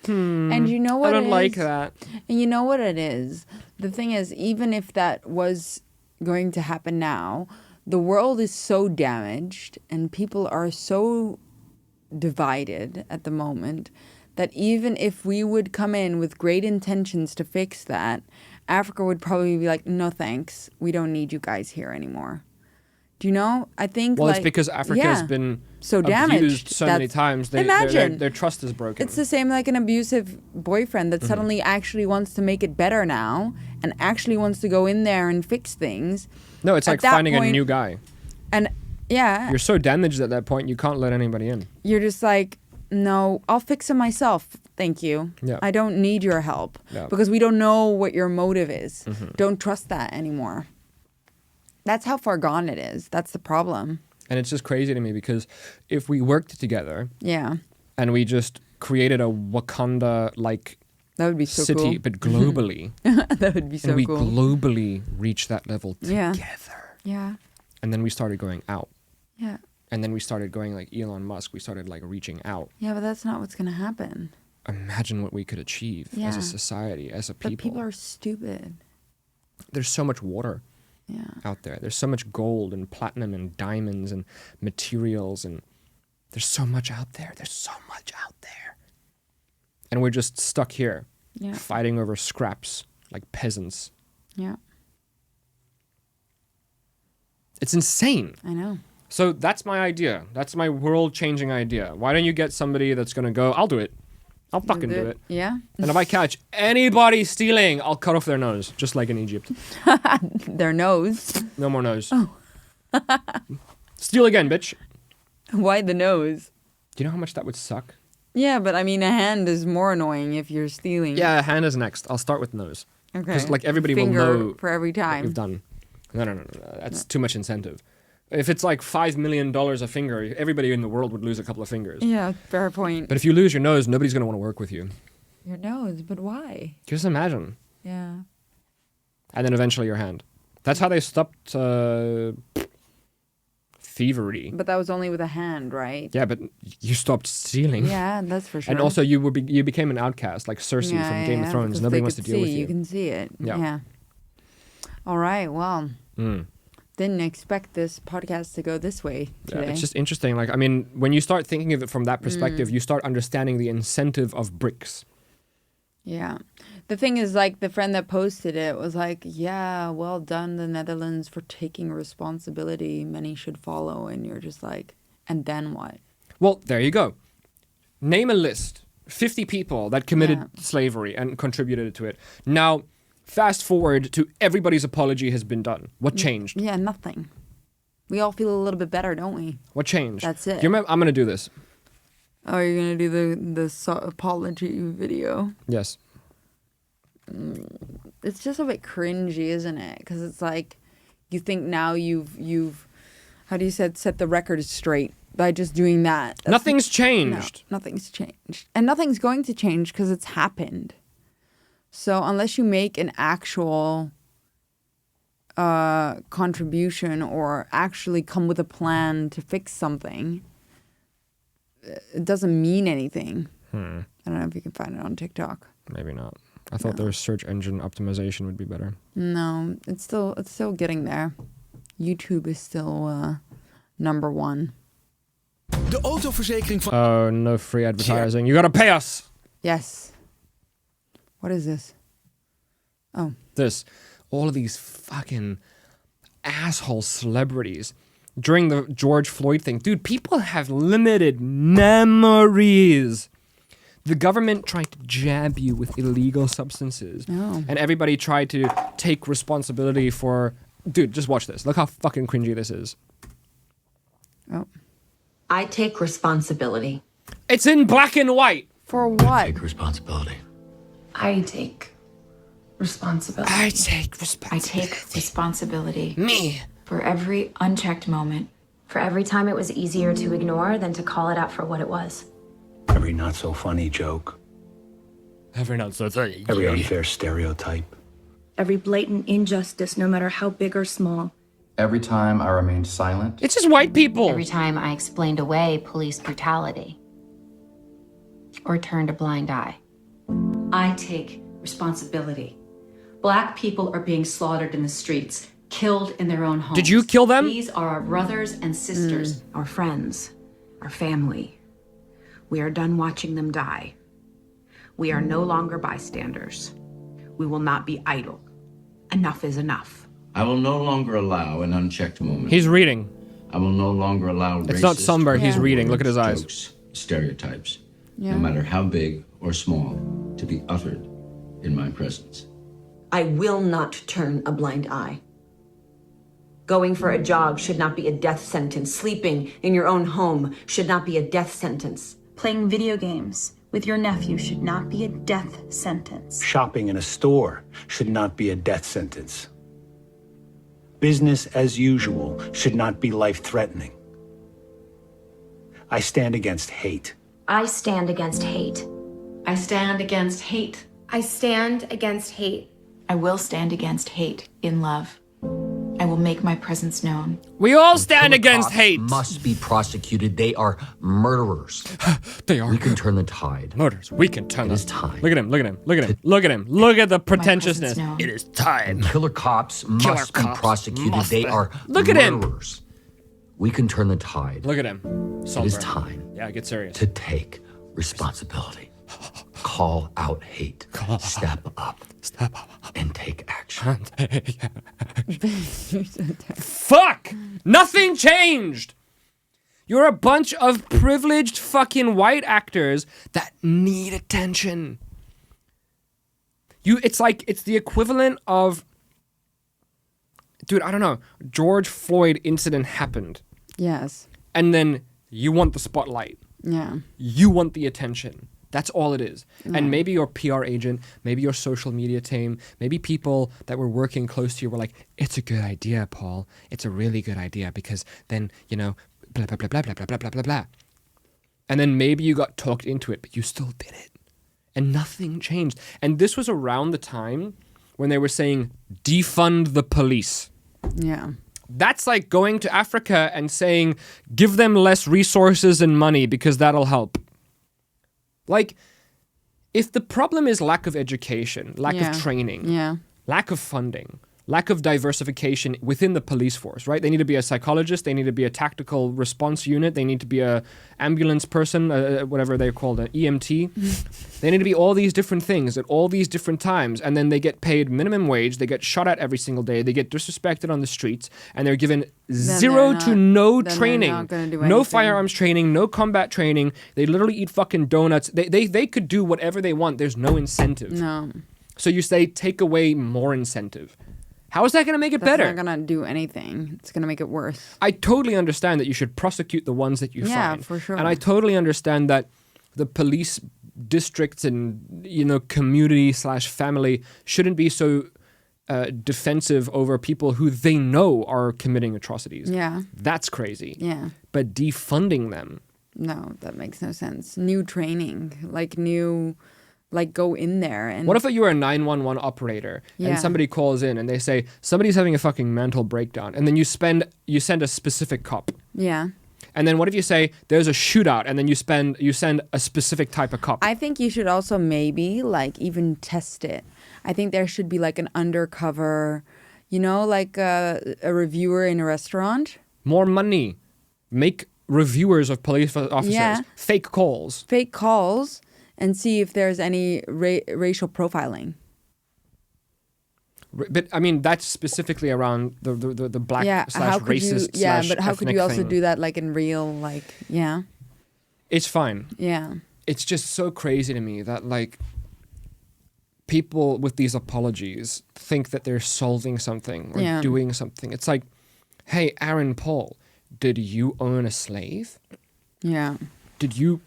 And you know what? I don't like that. And you know what it is? The thing is, even if that was going to happen now, the world is so damaged and people are so divided at the moment that even if we would come in with great intentions to fix that, Africa would probably be like, no thanks, we don't need you guys here anymore. Do you know? I think it's because Africa has been so abused damaged so many times. Their trust is broken. It's the same like an abusive boyfriend that suddenly actually wants to make it better now and actually wants to go in there and fix things. No, it's like finding a new guy. And yeah. You're so damaged at that point, you can't let anybody in. You're just like, no, I'll fix it myself. Thank you. Yeah. I don't need your help. Yeah. Because we don't know what your motive is. Don't trust that anymore. That's how far gone it is. That's the problem. And it's just crazy to me because if we worked together and we just created a Wakanda-like that would be so city, cool. but globally. That would be so cool. cool. And we globally reach that level together. Yeah. And then we started going out. Yeah. And then we started going like Elon Musk. We started like reaching out. Yeah, but that's not what's going to happen. Imagine what we could achieve as a society, as a people. But people are stupid. There's so much water out there. There's so much gold and platinum and diamonds and materials, and there's so much out there. There's so much out there. And we're just stuck here. Yeah. Fighting over scraps like peasants. Yeah. It's insane. I know. So that's my idea. That's my world-changing idea. Why don't you get somebody that's going to go, I'll do it. I'll fucking do it. Yeah. And if I catch anybody stealing, I'll cut off their nose, just like in Egypt. Their nose? No more nose. Oh. Steal again, bitch. Why the nose? Do you know how much that would suck? Yeah, but I mean, a hand is more annoying if you're stealing. Yeah, hand is next. I'll start with nose. Okay. Because like everybody Finger will know for every what time. you've done. No. That's too much incentive. If it's like $5 million a finger, everybody in the world would lose a couple of fingers. Yeah, fair point. But if you lose your nose, nobody's going to want to work with you. Your nose, but why? Just imagine. Yeah. And then eventually your hand. That's how they stopped thievery. But that was only with a hand, right? Yeah, but you stopped stealing. Yeah, that's for sure. And also you became an outcast, like Cersei from Game of Thrones. because Nobody they wants to could deal with see, you. You can see it. Yeah. Yeah. All right, well. Didn't expect this podcast to go this way today. Yeah, it's just interesting. Like, I mean, when you start thinking of it from that perspective, you start understanding the incentive of bricks. Yeah. The thing is, like, the friend that posted it was like, yeah, well done, the Netherlands, for taking responsibility. Many should follow. And you're just like, and then what? Well, there you go. Name a list. 50 people that committed slavery and contributed to it. Now, fast forward to everybody's apology has been done. What changed? Yeah, nothing. We all feel a little bit better, don't we? What changed? That's it. Do you remember? I'm going to do this. Oh, you're going to do the apology video? Yes. It's just a bit cringy, isn't it? Because it's like, you think now you've how do you set the record straight by just doing that. Nothing's changed. No, nothing's changed. And nothing's going to change because it's happened. So unless you make an actual contribution or actually come with a plan to fix something, it doesn't mean anything. I don't know if you can find it on TikTok. Maybe not. I thought their search engine optimization would be better. No, it's still getting there. YouTube is still number one. De autoverzekering van... Oh, no free advertising. You gotta pay us! Yes. What is this? Oh. This. All of these fucking asshole celebrities. During the George Floyd thing. Dude, people have limited memories. The government tried to jab you with illegal substances. Oh. And everybody tried to take responsibility for... Dude, just watch this. Look how fucking cringy this is. Oh. I take responsibility. It's in black and white. For what? Take responsibility. I take responsibility. I take responsibility. I take responsibility. Me. For every unchecked moment. For every time it was easier to ignore than to call it out for what it was. Every not so funny joke. Every not so funny. Every unfair stereotype. Every blatant injustice, no matter how big or small. Every time I remained silent. It's just white people. Every time I explained away police brutality. Or turned a blind eye. I take responsibility. Black people are being slaughtered in the streets, killed in their own homes. Did you kill them? These are our brothers and sisters, our friends, our family. We are done watching them die. We are no longer bystanders. We will not be idle. Enough is enough. I will no longer allow an unchecked moment. He's reading. I will no longer allow It's not somber, he's reading. Look at his eyes. Jokes, stereotypes, Yeah. no matter how big or small, to be uttered in my presence. I will not turn a blind eye. Going for a jog should not be a death sentence. Sleeping in your own home should not be a death sentence. Playing video games with your nephew should not be a death sentence. Shopping in a store should not be a death sentence. Business as usual should not be life-threatening. I stand against hate. I stand against hate. I stand against hate. I stand against hate. I will stand against hate in love. I will make my presence known. We all stand against hate. Must be prosecuted. They are murderers. They are. We can turn the tide. Murders. We can turn It the is time. Look at him. Look at him. Look at him. Look at him. Look at the pretentiousness. known. It is time. Killer cops must be prosecuted. must They be. are Look at him. murderers. We can turn the tide. Look at him. It Somber. is time Yeah, get serious. to take responsibility. Call call out hate. Step up. Step up. And take action. Fuck! Nothing changed! You're a bunch of privileged fucking white actors that need attention. It's the equivalent of, dude, I don't know, George Floyd incident happened. Yes. And then you want the spotlight. Yeah. You want the attention. That's all it is. Yeah. And maybe your PR agent, maybe your social media team, maybe people that were working close to you were like, it's a good idea, Paul. It's a really good idea because then, you know, blah, blah, blah, blah, blah, blah, blah, blah, blah, blah. And then maybe you got talked into it, but you still did it. And nothing changed. And this was around the time when they were saying, defund the police. Yeah. That's like going to Africa and saying, give them less resources and money because that'll help. Like, if the problem is lack of education, lack of training, lack of funding, lack of diversification within the police force, right? They need to be a psychologist, they need to be a tactical response unit, they need to be a ambulance person, whatever they're called, an EMT. They need to be all these different things at all these different times, and then they get paid minimum wage, they get shot at every single day, they get disrespected on the streets, and they're given zero to no training, no firearms training, no combat training. They literally eat fucking donuts. They could do whatever they want. There's no incentive. No. So you say take away more incentive. How is that going to make it better? That's not going to do anything. It's going to make it worse. I totally understand that you should prosecute the ones that you find. Yeah, for sure. And I totally understand that the police districts and, you know, community/family shouldn't be so defensive over people who they know are committing atrocities. Yeah. That's crazy. Yeah. But defunding them. No, that makes no sense. New training, like go in there and... What if you were a 911 operator and somebody calls in and they say, somebody's having a fucking mental breakdown, and then you send a specific cop. Yeah. And then what if you say there's a shootout and then you send a specific type of cop? I think you should also maybe like even test it. I think there should be like an undercover, you know, like a reviewer in a restaurant. More money. Make reviewers of police officers. Yeah. Fake calls. Fake calls. And see if there's any racial profiling. But I mean, that's specifically around the black slash racist slash but how could you also thing. do that like in real, like, yeah? It's fine. Yeah. It's just so crazy to me that like people with these apologies think that they're solving something or doing something. It's like, hey, Aaron Paul, did you own a slave? Yeah. Did you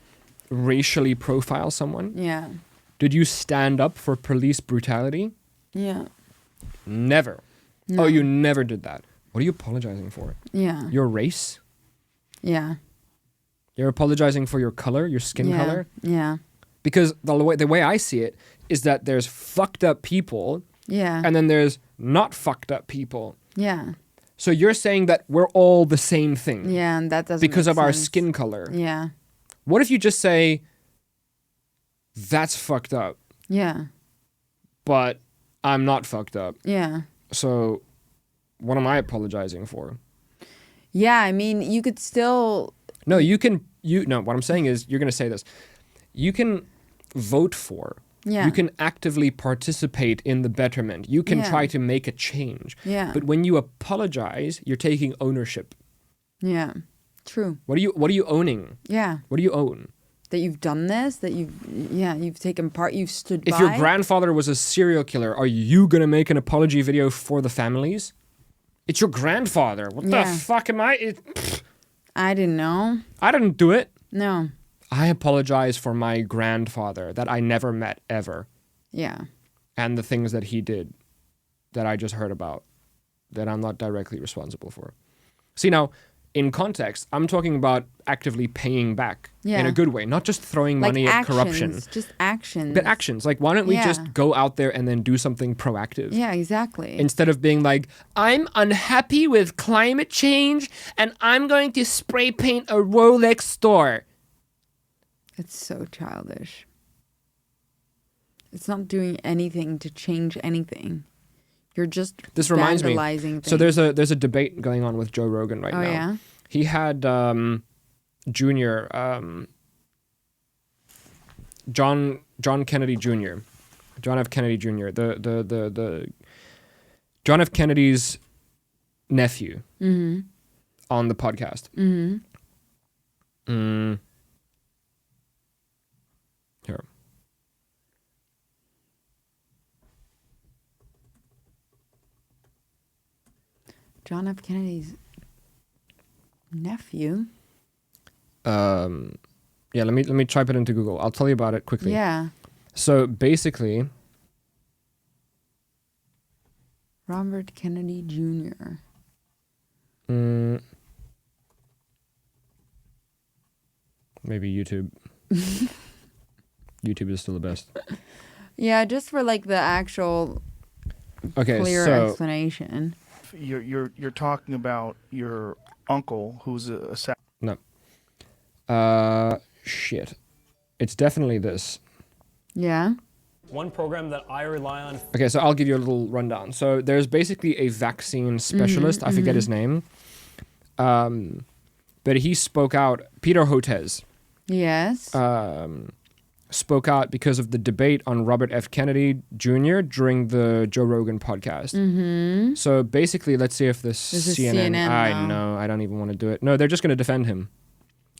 racially profile someone? Yeah. Did you stand up for police brutality? Yeah. Never. No. Oh, you never did that. What are you apologizing for? Yeah. Your race? Yeah. You're apologizing for your color, your skin color? Yeah. Because the way I see it is that there's fucked up people. Yeah. And then there's not fucked up people. Yeah. So you're saying that we're all the same thing. Yeah, and that doesn't because make of our sense. skin color. Yeah. What if you just say, that's fucked up, Yeah. but I'm not fucked up? Yeah. So what am I apologizing for? Yeah, I mean, you could still... No, what I'm saying is, you're going to say this. You can vote for. Yeah. You can actively participate in the betterment. You can try to make a change. Yeah. But when you apologize, you're taking ownership. Yeah. True. What are you owning? Yeah. What do you own? That you've done this, that you've taken part, you've stood by. If your grandfather was a serial killer, are you going to make an apology video for the families? It's your grandfather. What the fuck am I? I didn't know. I didn't do it. No. I apologize for my grandfather that I never met ever. Yeah. And the things that he did that I just heard about that I'm not directly responsible for. See, now, in context, I'm talking about actively paying back in a good way, not just throwing money at corruption. Just actions. But actions. Like, why don't we just go out there and then do something proactive? Yeah, exactly. Instead of being like, I'm unhappy with climate change and I'm going to spray paint a Rolex store. It's so childish. It's not doing anything to change anything. You're just this reminds me. vandalizing things. So there's a debate going on with Joe Rogan right now. Oh, yeah? He had Junior John Kennedy Jr. John F. Kennedy Jr. The John F. Kennedy's nephew on the podcast. Here. John F. Kennedy's nephew. Yeah, let me type it into Google. I'll tell you about it quickly. Yeah. So basically, Robert Kennedy Jr. Maybe YouTube. YouTube is still the best. Yeah, just for like the actual clear explanation. You're talking about your uncle who's a No. Shit. It's definitely this. Yeah. One program that I rely on. Okay, so I'll give you a little rundown. So there's basically a vaccine specialist. I forget his name. But he spoke out. Peter Hotez. Yes. Spoke out because of the debate on Robert F. Kennedy Jr. during the Joe Rogan podcast. So basically, let's see if this is CNN. I know. I don't even want to do it. No, they're just going to defend him.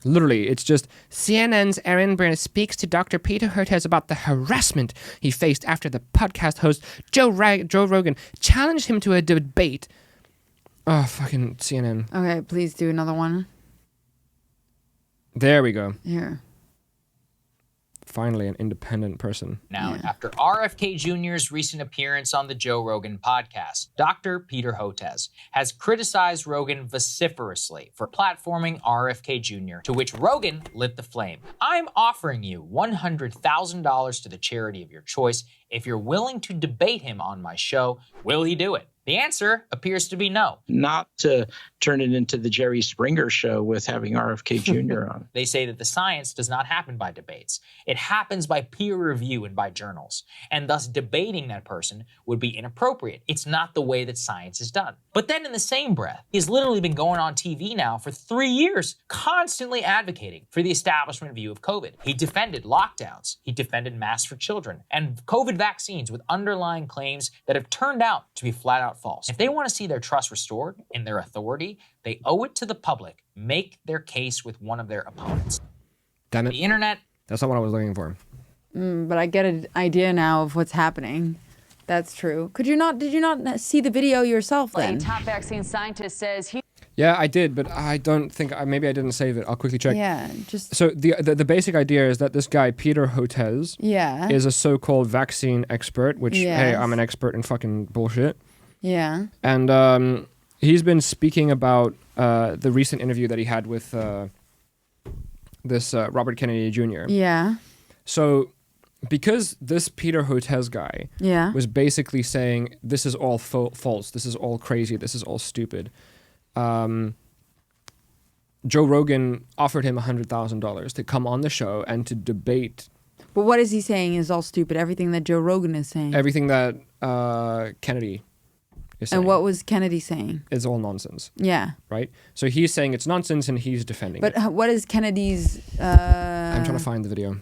Literally, it's just CNN's Aaron Brenner speaks to Dr. Peter Hotez about the harassment he faced after the podcast host Joe Rogan challenged him to a debate. Oh, fucking CNN. Okay, please do another one. There we go. Here. Finally, an independent person. Now, after RFK Jr.'s recent appearance on the Joe Rogan podcast, Dr. Peter Hotez has criticized Rogan vociferously for platforming RFK Jr., to which Rogan lit the flame. I'm offering you $100,000 to the charity of your choice if you're willing to debate him on my show. Will he do it? The answer appears to be no. Not to turn it into the Jerry Springer show with having RFK Jr. on. They say that the science does not happen by debates. It happens by peer review and by journals. And thus debating that person would be inappropriate. It's not the way that science is done. But then in the same breath, he's literally been going on TV now for 3 years, constantly advocating for the establishment view of COVID. He defended lockdowns. He defended masks for children and COVID vaccines with underlying claims that have turned out to be flat out false. If they want to see their trust restored in their authority, they owe it to the public. Make their case with one of their opponents. Damn it. The internet. That's not what I was looking for. But I get an idea now of what's happening. That's true. Did you not see the video yourself then? A top vaccine scientist says he... Yeah, I did, but I don't think maybe I didn't save it. I'll quickly check. Yeah, just so the basic idea is that this guy Peter Hotez is a so-called vaccine expert, which hey, I'm an expert in fucking bullshit. Yeah. And he's been speaking about the recent interview that he had with this Robert Kennedy Jr. Yeah. So because this Peter Hotez guy was basically saying this is all false, this is all crazy, this is all stupid. Joe Rogan offered him $100,000 to come on the show and to debate. But what is he saying is all stupid? Everything that Joe Rogan is saying. Everything that Kennedy is saying. And what was Kennedy saying? It's all nonsense. Yeah. Right? So he's saying it's nonsense and he's defending it. But what is Kennedy's... I'm trying to find the video.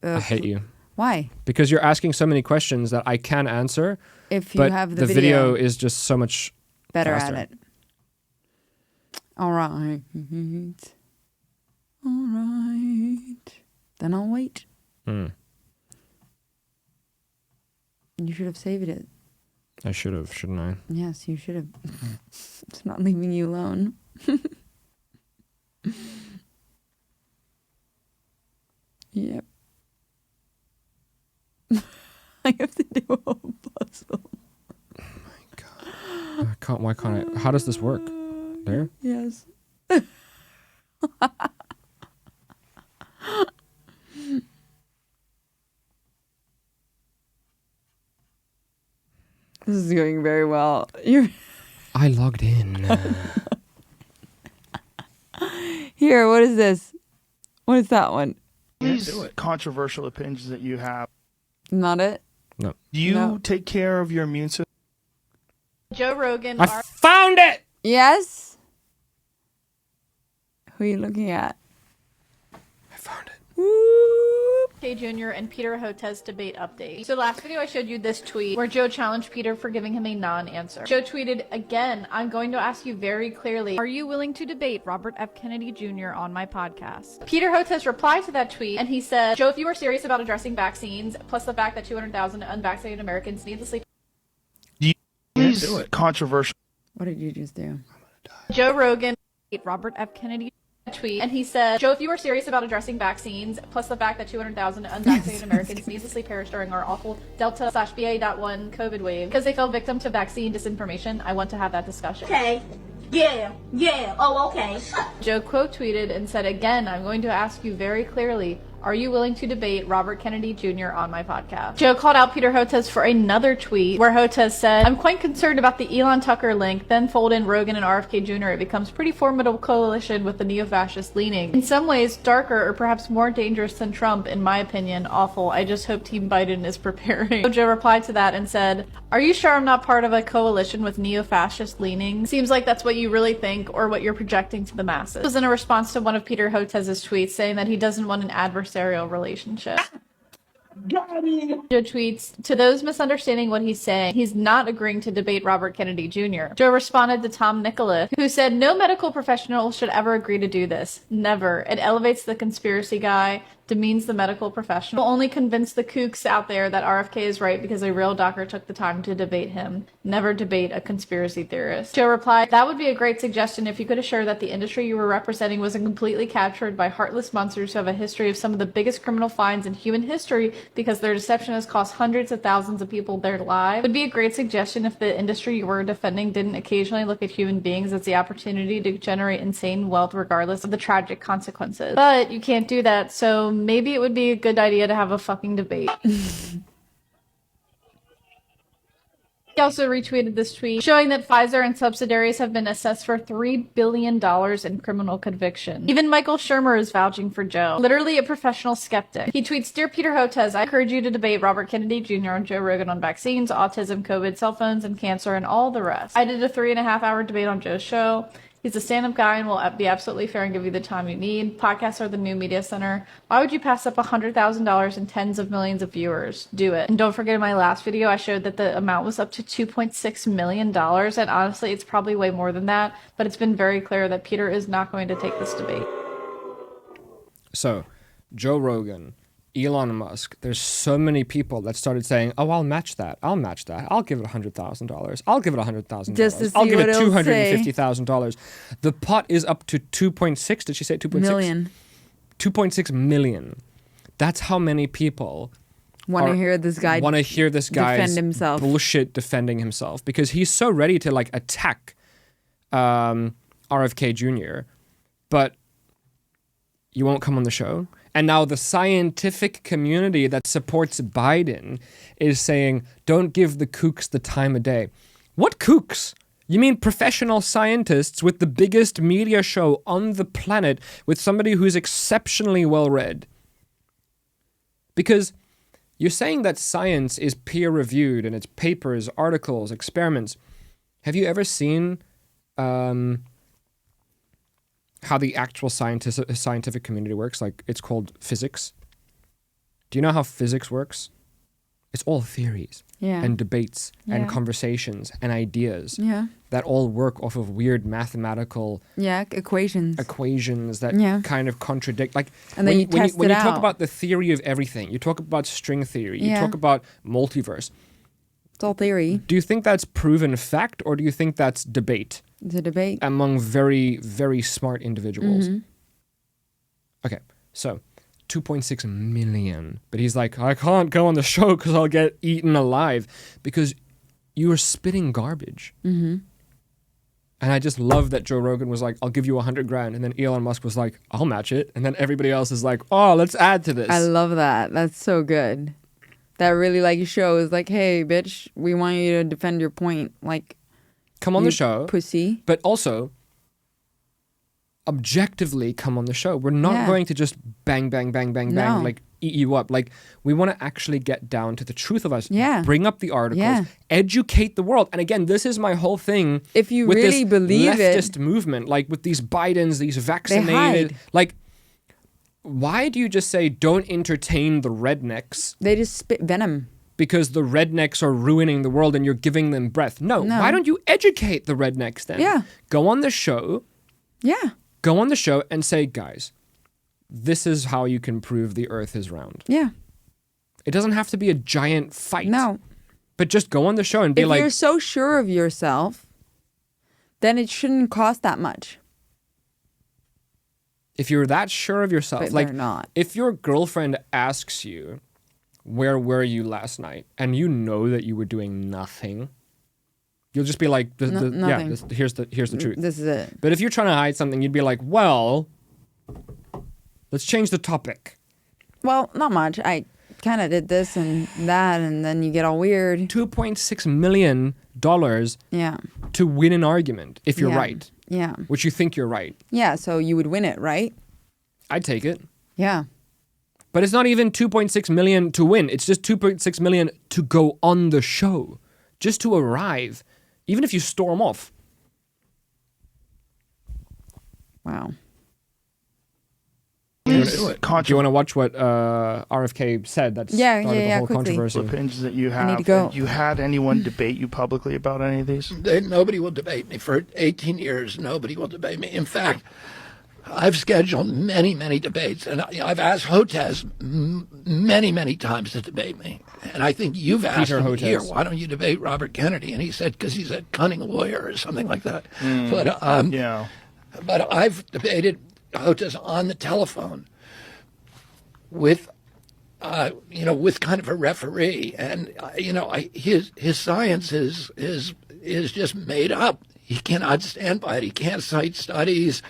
I hate you. Why? Because you're asking so many questions that I can answer. If you have the video is just so much better faster. at it. All right. All right. Then I'll wait. You should have saved it. I should have, shouldn't I? Yes, you should have. It's not leaving you alone. Yep. I have to do a whole puzzle. Oh my god. Why can't I? How does this work? There? Yes. This is going very well. I logged in. Here, what is this? What is that one? These controversial opinions that you have. Not it? No. Do you take care of your immune system? Joe Rogan. I found it! Yes? Who are you looking at? I found it. Whoop. K. Jr. and Peter Hotez debate update. So last video I showed you this tweet where Joe challenged Peter for giving him a non-answer. Joe tweeted, "Again, I'm going to ask you very clearly, are you willing to debate Robert F. Kennedy Jr. on my podcast?" Peter Hotez replied to that tweet and he said, "Joe, if you were serious about addressing vaccines, plus the fact that 200,000 unvaccinated Americans needlessly..." He's controversial. What did you just do? Joe Rogan, Robert F. Kennedy tweet, and he said, "Joe, if you were serious about addressing vaccines, plus the fact that 200,000 unvaccinated Americans needlessly perished during our awful Delta/BA.1 COVID wave because they fell victim to vaccine disinformation, I want to have that discussion." Okay. Yeah. Oh, okay. Joe quote tweeted and said, "Again, I'm going to ask you very clearly, are you willing to debate Robert Kennedy Jr. on my podcast?" Joe called out Peter Hotez for another tweet where Hotez said, "I'm quite concerned about the Elon Tucker link, then fold in Rogan and RFK Jr. It becomes pretty formidable coalition with the neo-fascist leaning. In some ways, darker or perhaps more dangerous than Trump, in my opinion. Awful. I just hope Team Biden is preparing." Joe replied to that and said, "Are you sure I'm not part of a coalition with neo-fascist leaning? Seems like that's what you really think or what you're projecting to the masses." This was in a response to one of Peter Hotez's tweets saying that he doesn't want an adversarial relationship. Joe tweets, "To those misunderstanding what he's saying, he's not agreeing to debate Robert Kennedy Jr." Joe responded to Tom Nicholas, who said, "No medical professional should ever agree to do this. Never. It elevates the conspiracy guy, demeans the medical professional, will only convince the kooks out there that RFK is right because a real doctor took the time to debate him. Never debate a conspiracy theorist." Joe replied, "That would be a great suggestion if you could assure that the industry you were representing wasn't completely captured by heartless monsters who have a history of some of the biggest criminal fines in human history because their deception has cost hundreds of thousands of people their lives. It would be a great suggestion if the industry you were defending didn't occasionally look at human beings as the opportunity to generate insane wealth regardless of the tragic consequences. But you can't do that, so maybe it would be a good idea to have a fucking debate." He also retweeted this tweet showing that Pfizer and subsidiaries have been assessed for $3 billion in criminal conviction. Even Michael Shermer is vouching for Joe. Literally a professional skeptic. He tweets, "Dear Peter Hotez, I encourage you to debate Robert Kennedy Jr. and Joe Rogan on vaccines, autism, COVID, cell phones, and cancer, and all the rest. I did a 3.5-hour debate on Joe's show. He's a stand-up guy and will be absolutely fair and give you the time you need. Podcasts are the new media center. Why would you pass up $100,000 and tens of millions of viewers? Do it." And don't forget, in my last video, I showed that the amount was up to $2.6 million. And honestly, it's probably way more than that. But it's been very clear that Peter is not going to take this debate. So, Joe Rogan, Elon Musk, there's so many people that started saying, "Oh, I'll match that. I'll match that. I'll give it $100,000. I'll give it $100,000. Just to see I'll give what it it'll $250,000. The pot is up to 2.6. Did she say 2.6? Million. 2.6 million. That's how many people Want to hear this guy defend himself. Bullshit defending himself because he's so ready to like attack RFK Jr. But you won't come on the show. And now the scientific community that supports Biden is saying, don't give the kooks the time of day. What kooks? You mean professional scientists with the biggest media show on the planet with somebody who's exceptionally well-read? Because you're saying that science is peer-reviewed and it's papers, articles, experiments. Have you ever seen how the actual scientific community works? Like, it's called physics. Do you know how physics works? It's all theories and debates and conversations and ideas that all work off of weird mathematical equations that kind of contradict. Like, and then when you talk about the theory of everything, you talk about string theory, you talk about multiverse. It's all theory. Do you think that's proven fact, or do you think that's debate? It's a debate among very, very smart individuals. Mm-hmm. Okay, so 2.6 million. But he's like, I can't go on the show because I'll get eaten alive because you are spitting garbage. Mm-hmm. And I just love that Joe Rogan was like, I'll give you $100,000. And then Elon Musk was like, I'll match it. And then everybody else is like, oh, let's add to this. I love that. That's so good. That really like shows like, hey, bitch, we want you to defend your point. Like, come on the show. Pussy. But also, objectively come on the show. We're not going to just bang, like eat you up. Like, we want to actually get down to the truth of us. Yeah. Bring up the articles. Educate the world. And again, this is my whole thing. If you with really this believe leftist movement, like with these Bidens, these vaccinated, like why do you just say don't entertain the rednecks? They just spit venom. Because the rednecks are ruining the world and you're giving them breath. No. Why don't you educate the rednecks then? Yeah. Go on the show. Yeah. Go on the show and say, guys, this is how you can prove the earth is round. Yeah. It doesn't have to be a giant fight. No. But just go on the show and be if like... you're so sure of yourself, then it shouldn't cost that much. If you're that sure of yourself... But like, they're not. If your girlfriend asks you, where were you last night? And you know that you were doing nothing. You'll just be like, nothing. here's the truth. This is it. But if you're trying to hide something, you'd be like, well, let's change the topic. Well, not much. I kind of did this and that, and then you get all weird. $2.6 million to win an argument, if you're right. Yeah. Which you think you're right. Yeah, so you would win it, right? I'd take it. Yeah. But it's not even 2.6 million to win. It's just 2.6 million to go on the show. Just to arrive. Even if you storm off. Wow. Do you want to watch what RFK said that started the whole controversy? Opinions that you I need have. to go. Have you had anyone debate you publicly about any of these? Nobody will debate me. For 18 years, nobody will debate me. In fact, I've scheduled many, many debates, and I've asked Hotez many, many times to debate me. And I think you've asked him here, why don't you debate Robert Kennedy? And he said, because he's a cunning lawyer or something like that. But I've debated Hotez on the telephone with kind of a referee, and his science is just made up. He cannot stand by it. He can't cite studies.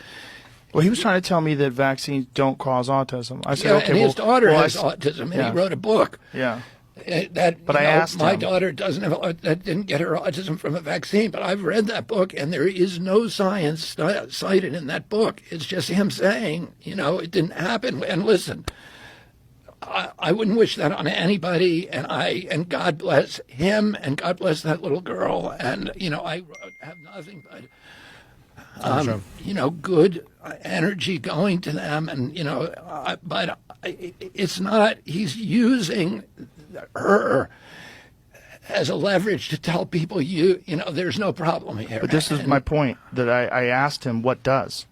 Well, he was trying to tell me that vaccines don't cause autism. I said, okay, and his daughter has I autism, and he wrote a book. Yeah. But I asked my him. daughter that didn't get her autism from a vaccine, but I've read that book, and there is no science cited in that book. It's just him saying, it didn't happen. And listen, I wouldn't wish that on anybody, and God bless him, and God bless that little girl, and I have nothing but good energy going to them, and but it's not. He's using her as a leverage to tell people there's no problem here. But this is my point, that I asked him what does,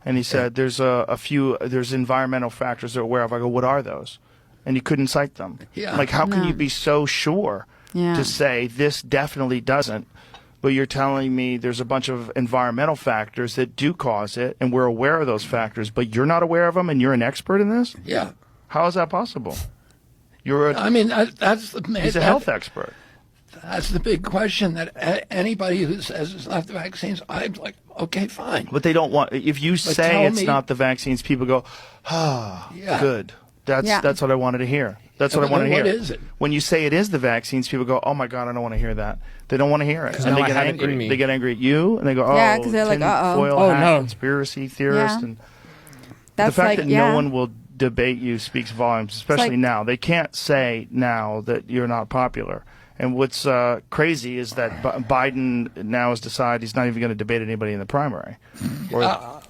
and he said there's there's environmental factors they're aware of. I go, what are those? And he couldn't cite them. Yeah. Like, how can you be so sure to say this definitely doesn't? But you're telling me there's a bunch of environmental factors that do cause it, and we're aware of those factors, but you're not aware of them, and you're an expert in this? Yeah. How is that possible? That's he's a health expert. That's the big question that anybody who says it's not the vaccines, I'm like, okay, fine. But they don't want, if you say it's not the vaccines, people go, good. That's what I wanted to hear. That's what I wanted to hear. What is it? When you say it is the vaccines, people go, oh my God, I don't want to hear that. They don't want to hear it. And they get angry. They get angry at you, and they go, oh, because they're like, tinfoil hat, conspiracy theorist. And that's the fact that no one will debate you speaks volumes, especially now. They can't say now that you're not popular. And what's crazy is that Biden now has decided he's not even going to debate anybody in the primary. Because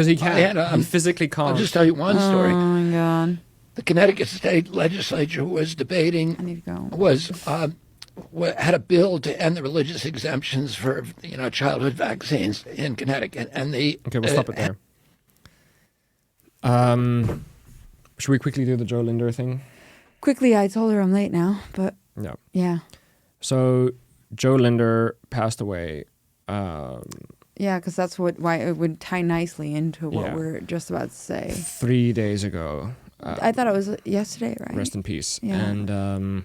he can't. He physically can't. I'll just tell you one story. Oh my God. The Connecticut State Legislature was debating, had a bill to end the religious exemptions for childhood vaccines in Connecticut, and okay, we'll stop it there. Should we quickly do the Jo Lindner thing? Quickly, I told her I'm late now, but yeah. So Jo Lindner passed away. Yeah, because that's why it would tie nicely into what we're just about to say. 3 days ago. I thought it was yesterday, right? Rest in peace. Yeah. And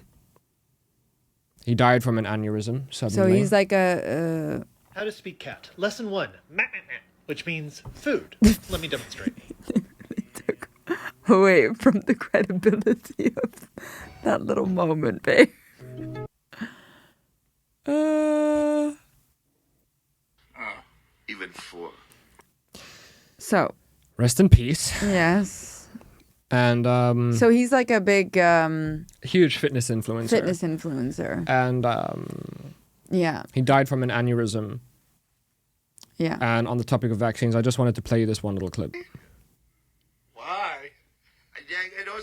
he died from an aneurysm suddenly. So he's like a... How to speak cat. Lesson 1, which means food. Let me demonstrate. Away from the credibility of that little moment, babe. Even 4. So. Rest in peace. Yes. And so he's like a big huge fitness influencer. And he died from an aneurysm. Yeah. And on the topic of vaccines, I just wanted to play you this one little clip.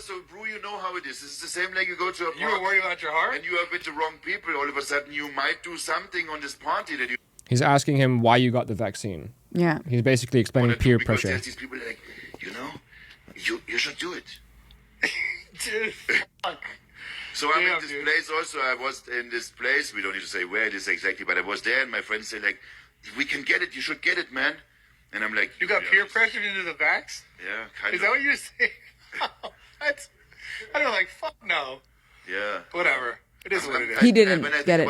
so Brew, you know how it is. It's the same like you go to a party. You were worried about your heart? And you are with the wrong people. All of a sudden, you might do something on this party that you... He's asking him why you got the vaccine. Yeah. He's basically explaining peer pressure. There's these people like, you know, you should do it. Dude, fuck. So I'm in this place also. I was in this place. We don't need to say where it is exactly, but I was there, and my friends say like, we can get it. You should get it, man. And I'm like, you got peer pressured into the vax? Yeah, kind of. Is that what you're saying? That's, I don't know, like, fuck no. Yeah. Whatever. It is what it is. He didn't get it.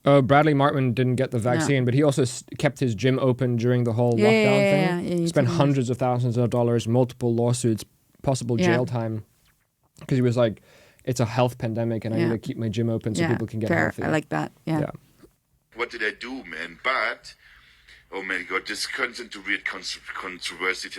Bradley Martman didn't get the vaccine, but he also kept his gym open during the whole lockdown thing. Spent hundreds of thousands of dollars, multiple lawsuits, possible jail time. Because he was like, it's a health pandemic and I need to keep my gym open so people can get healthy. I like that. Yeah. What did I do, man? But... oh my God! This turns into weird conspiracy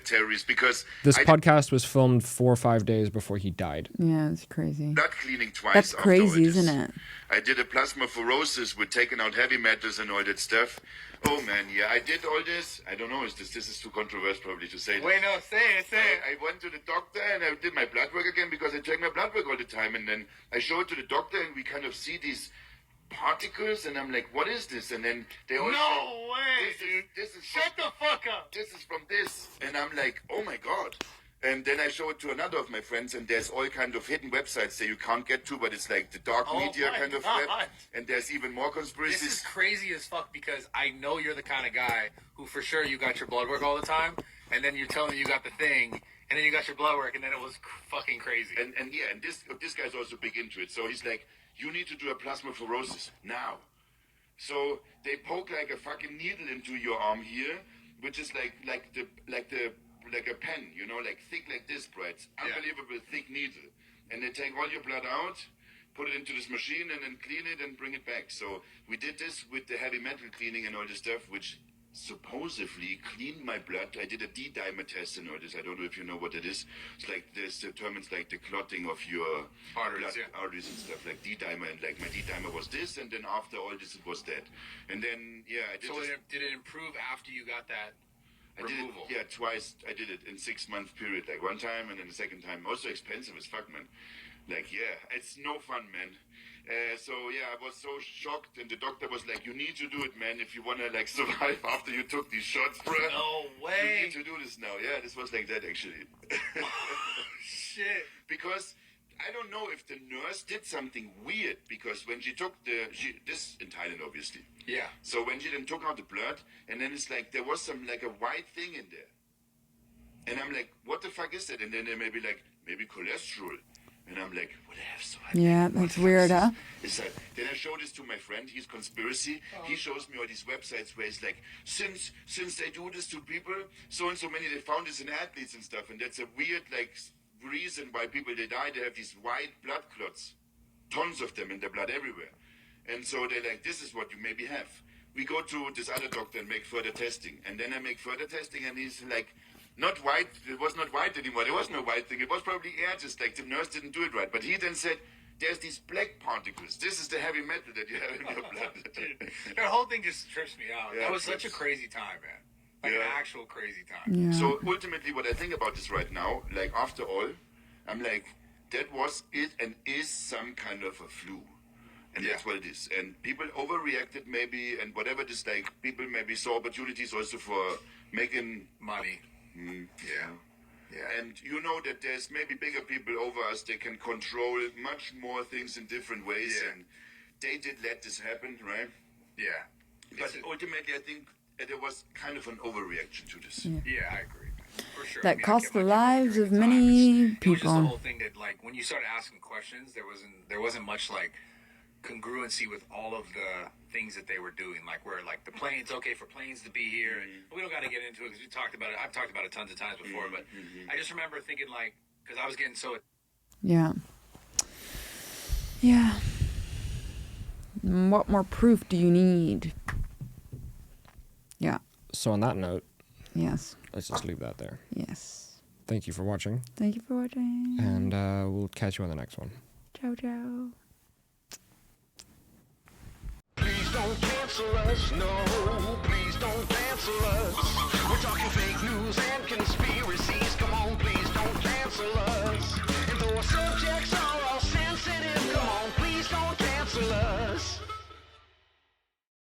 theories because this podcast was filmed 4 or 5 days before he died. Yeah, it's crazy. Blood cleaning twice. That's crazy, isn't it? I did a plasmapheresis with taking out heavy metals and all that stuff. Oh man, yeah, I did all this. I don't know. This is too controversial probably to say. Wait, no, say it. I went to the doctor and I did my blood work again because I take my blood work all the time, and then I show it to the doctor and we kind of see these particles, and I'm like, what is this? And then they all no way, dude. This is shut the fuck up. This is from this, and I'm like, oh my God. And then I show it to another of my friends, and there's all kind of hidden websites that you can't get to, but it's like the dark media kind of web. And there's even more conspiracies. This is crazy as fuck because I know you're the kind of guy who for sure you got your blood work all the time, and then you're telling me you got the thing, and then you got your blood work, and then it was fucking crazy. And this guy's also big into it. So he's like, you need to do a plasmapherosis now. So they poke like a fucking needle into your arm here, which is like a pen, you know, like thick like this, Brad. Unbelievable thick needle. And they take all your blood out, put it into this machine, and then clean it and bring it back. So we did this with the heavy metal cleaning and all this stuff, which supposedly cleaned my blood. I did a D-dimer test and all this. I don't know if you know what it is. It's like this determines like the clotting of your arteries and stuff, like D-dimer. And like my D-dimer was this, and then after all this, it was that. And then, I did. So did it improve after you got that removal? I did it, twice. I did it in 6-month period, like one time and then the second time. Also expensive as fuck, man. Like, it's no fun, man. I was so shocked, and the doctor was like, you need to do it, man, if you want to, like, survive after you took these shots, bro. No way. You need to do this now. Yeah, this was like that, actually. Shit. Because I don't know if the nurse did something weird, because when she took this in Thailand, obviously. Yeah. So when she then took out the blood, and then it's like, there was some, like, a white thing in there. And I'm like, what the fuck is that? And then they may be like, maybe cholesterol. And I'm like, what the hell's so happening? Yeah, that's weird, huh? It's like, then I show this to my friend. He's conspiracy. He shows me all these websites where it's like, since they do this to people, so and so many, they found this in athletes and stuff. And that's a weird, like, reason why people, they die. They have these white blood clots. Tons of them in their blood everywhere. And so they're like, this is what you maybe have. We go to this other doctor and make further testing. And then I make further testing, and he's like, not white, it was not white anymore. There was no white thing. It was probably air, just like the nurse didn't do it right. But he then said, there's these black particles. This is the heavy metal that you have in your blood. That whole thing just trips me out. That was such a crazy time, man. Like an actual crazy time. Yeah. So ultimately what I think about this right now, like after all, I'm like, that was it and is some kind of a flu. And that's what it is. And people overreacted maybe, and whatever this, like, people maybe saw opportunities also for making money. And you know that there's maybe bigger people over us. They can control much more things in different ways, and they did let this happen, right? Yeah. But ultimately, I think there was kind of an overreaction to this. Yeah, I agree. For sure. That cost the lives of many It was just the people. whole thing that, like, when you started asking questions, there wasn't much, like, congruency with all of the things that they were doing, like where like the planes, okay for planes to be here, and we don't got to get into it because we talked about it. I've talked about it tons of times before, but I just remember thinking, like, because I was getting so Yeah. What more proof do you need? Yeah. So on that note, yes, let's just leave that there. Yes. Thank you for watching. Thank you for watching. And we'll catch you on the next one. Ciao, ciao. Please don't cancel us, no, please don't cancel us. We're talking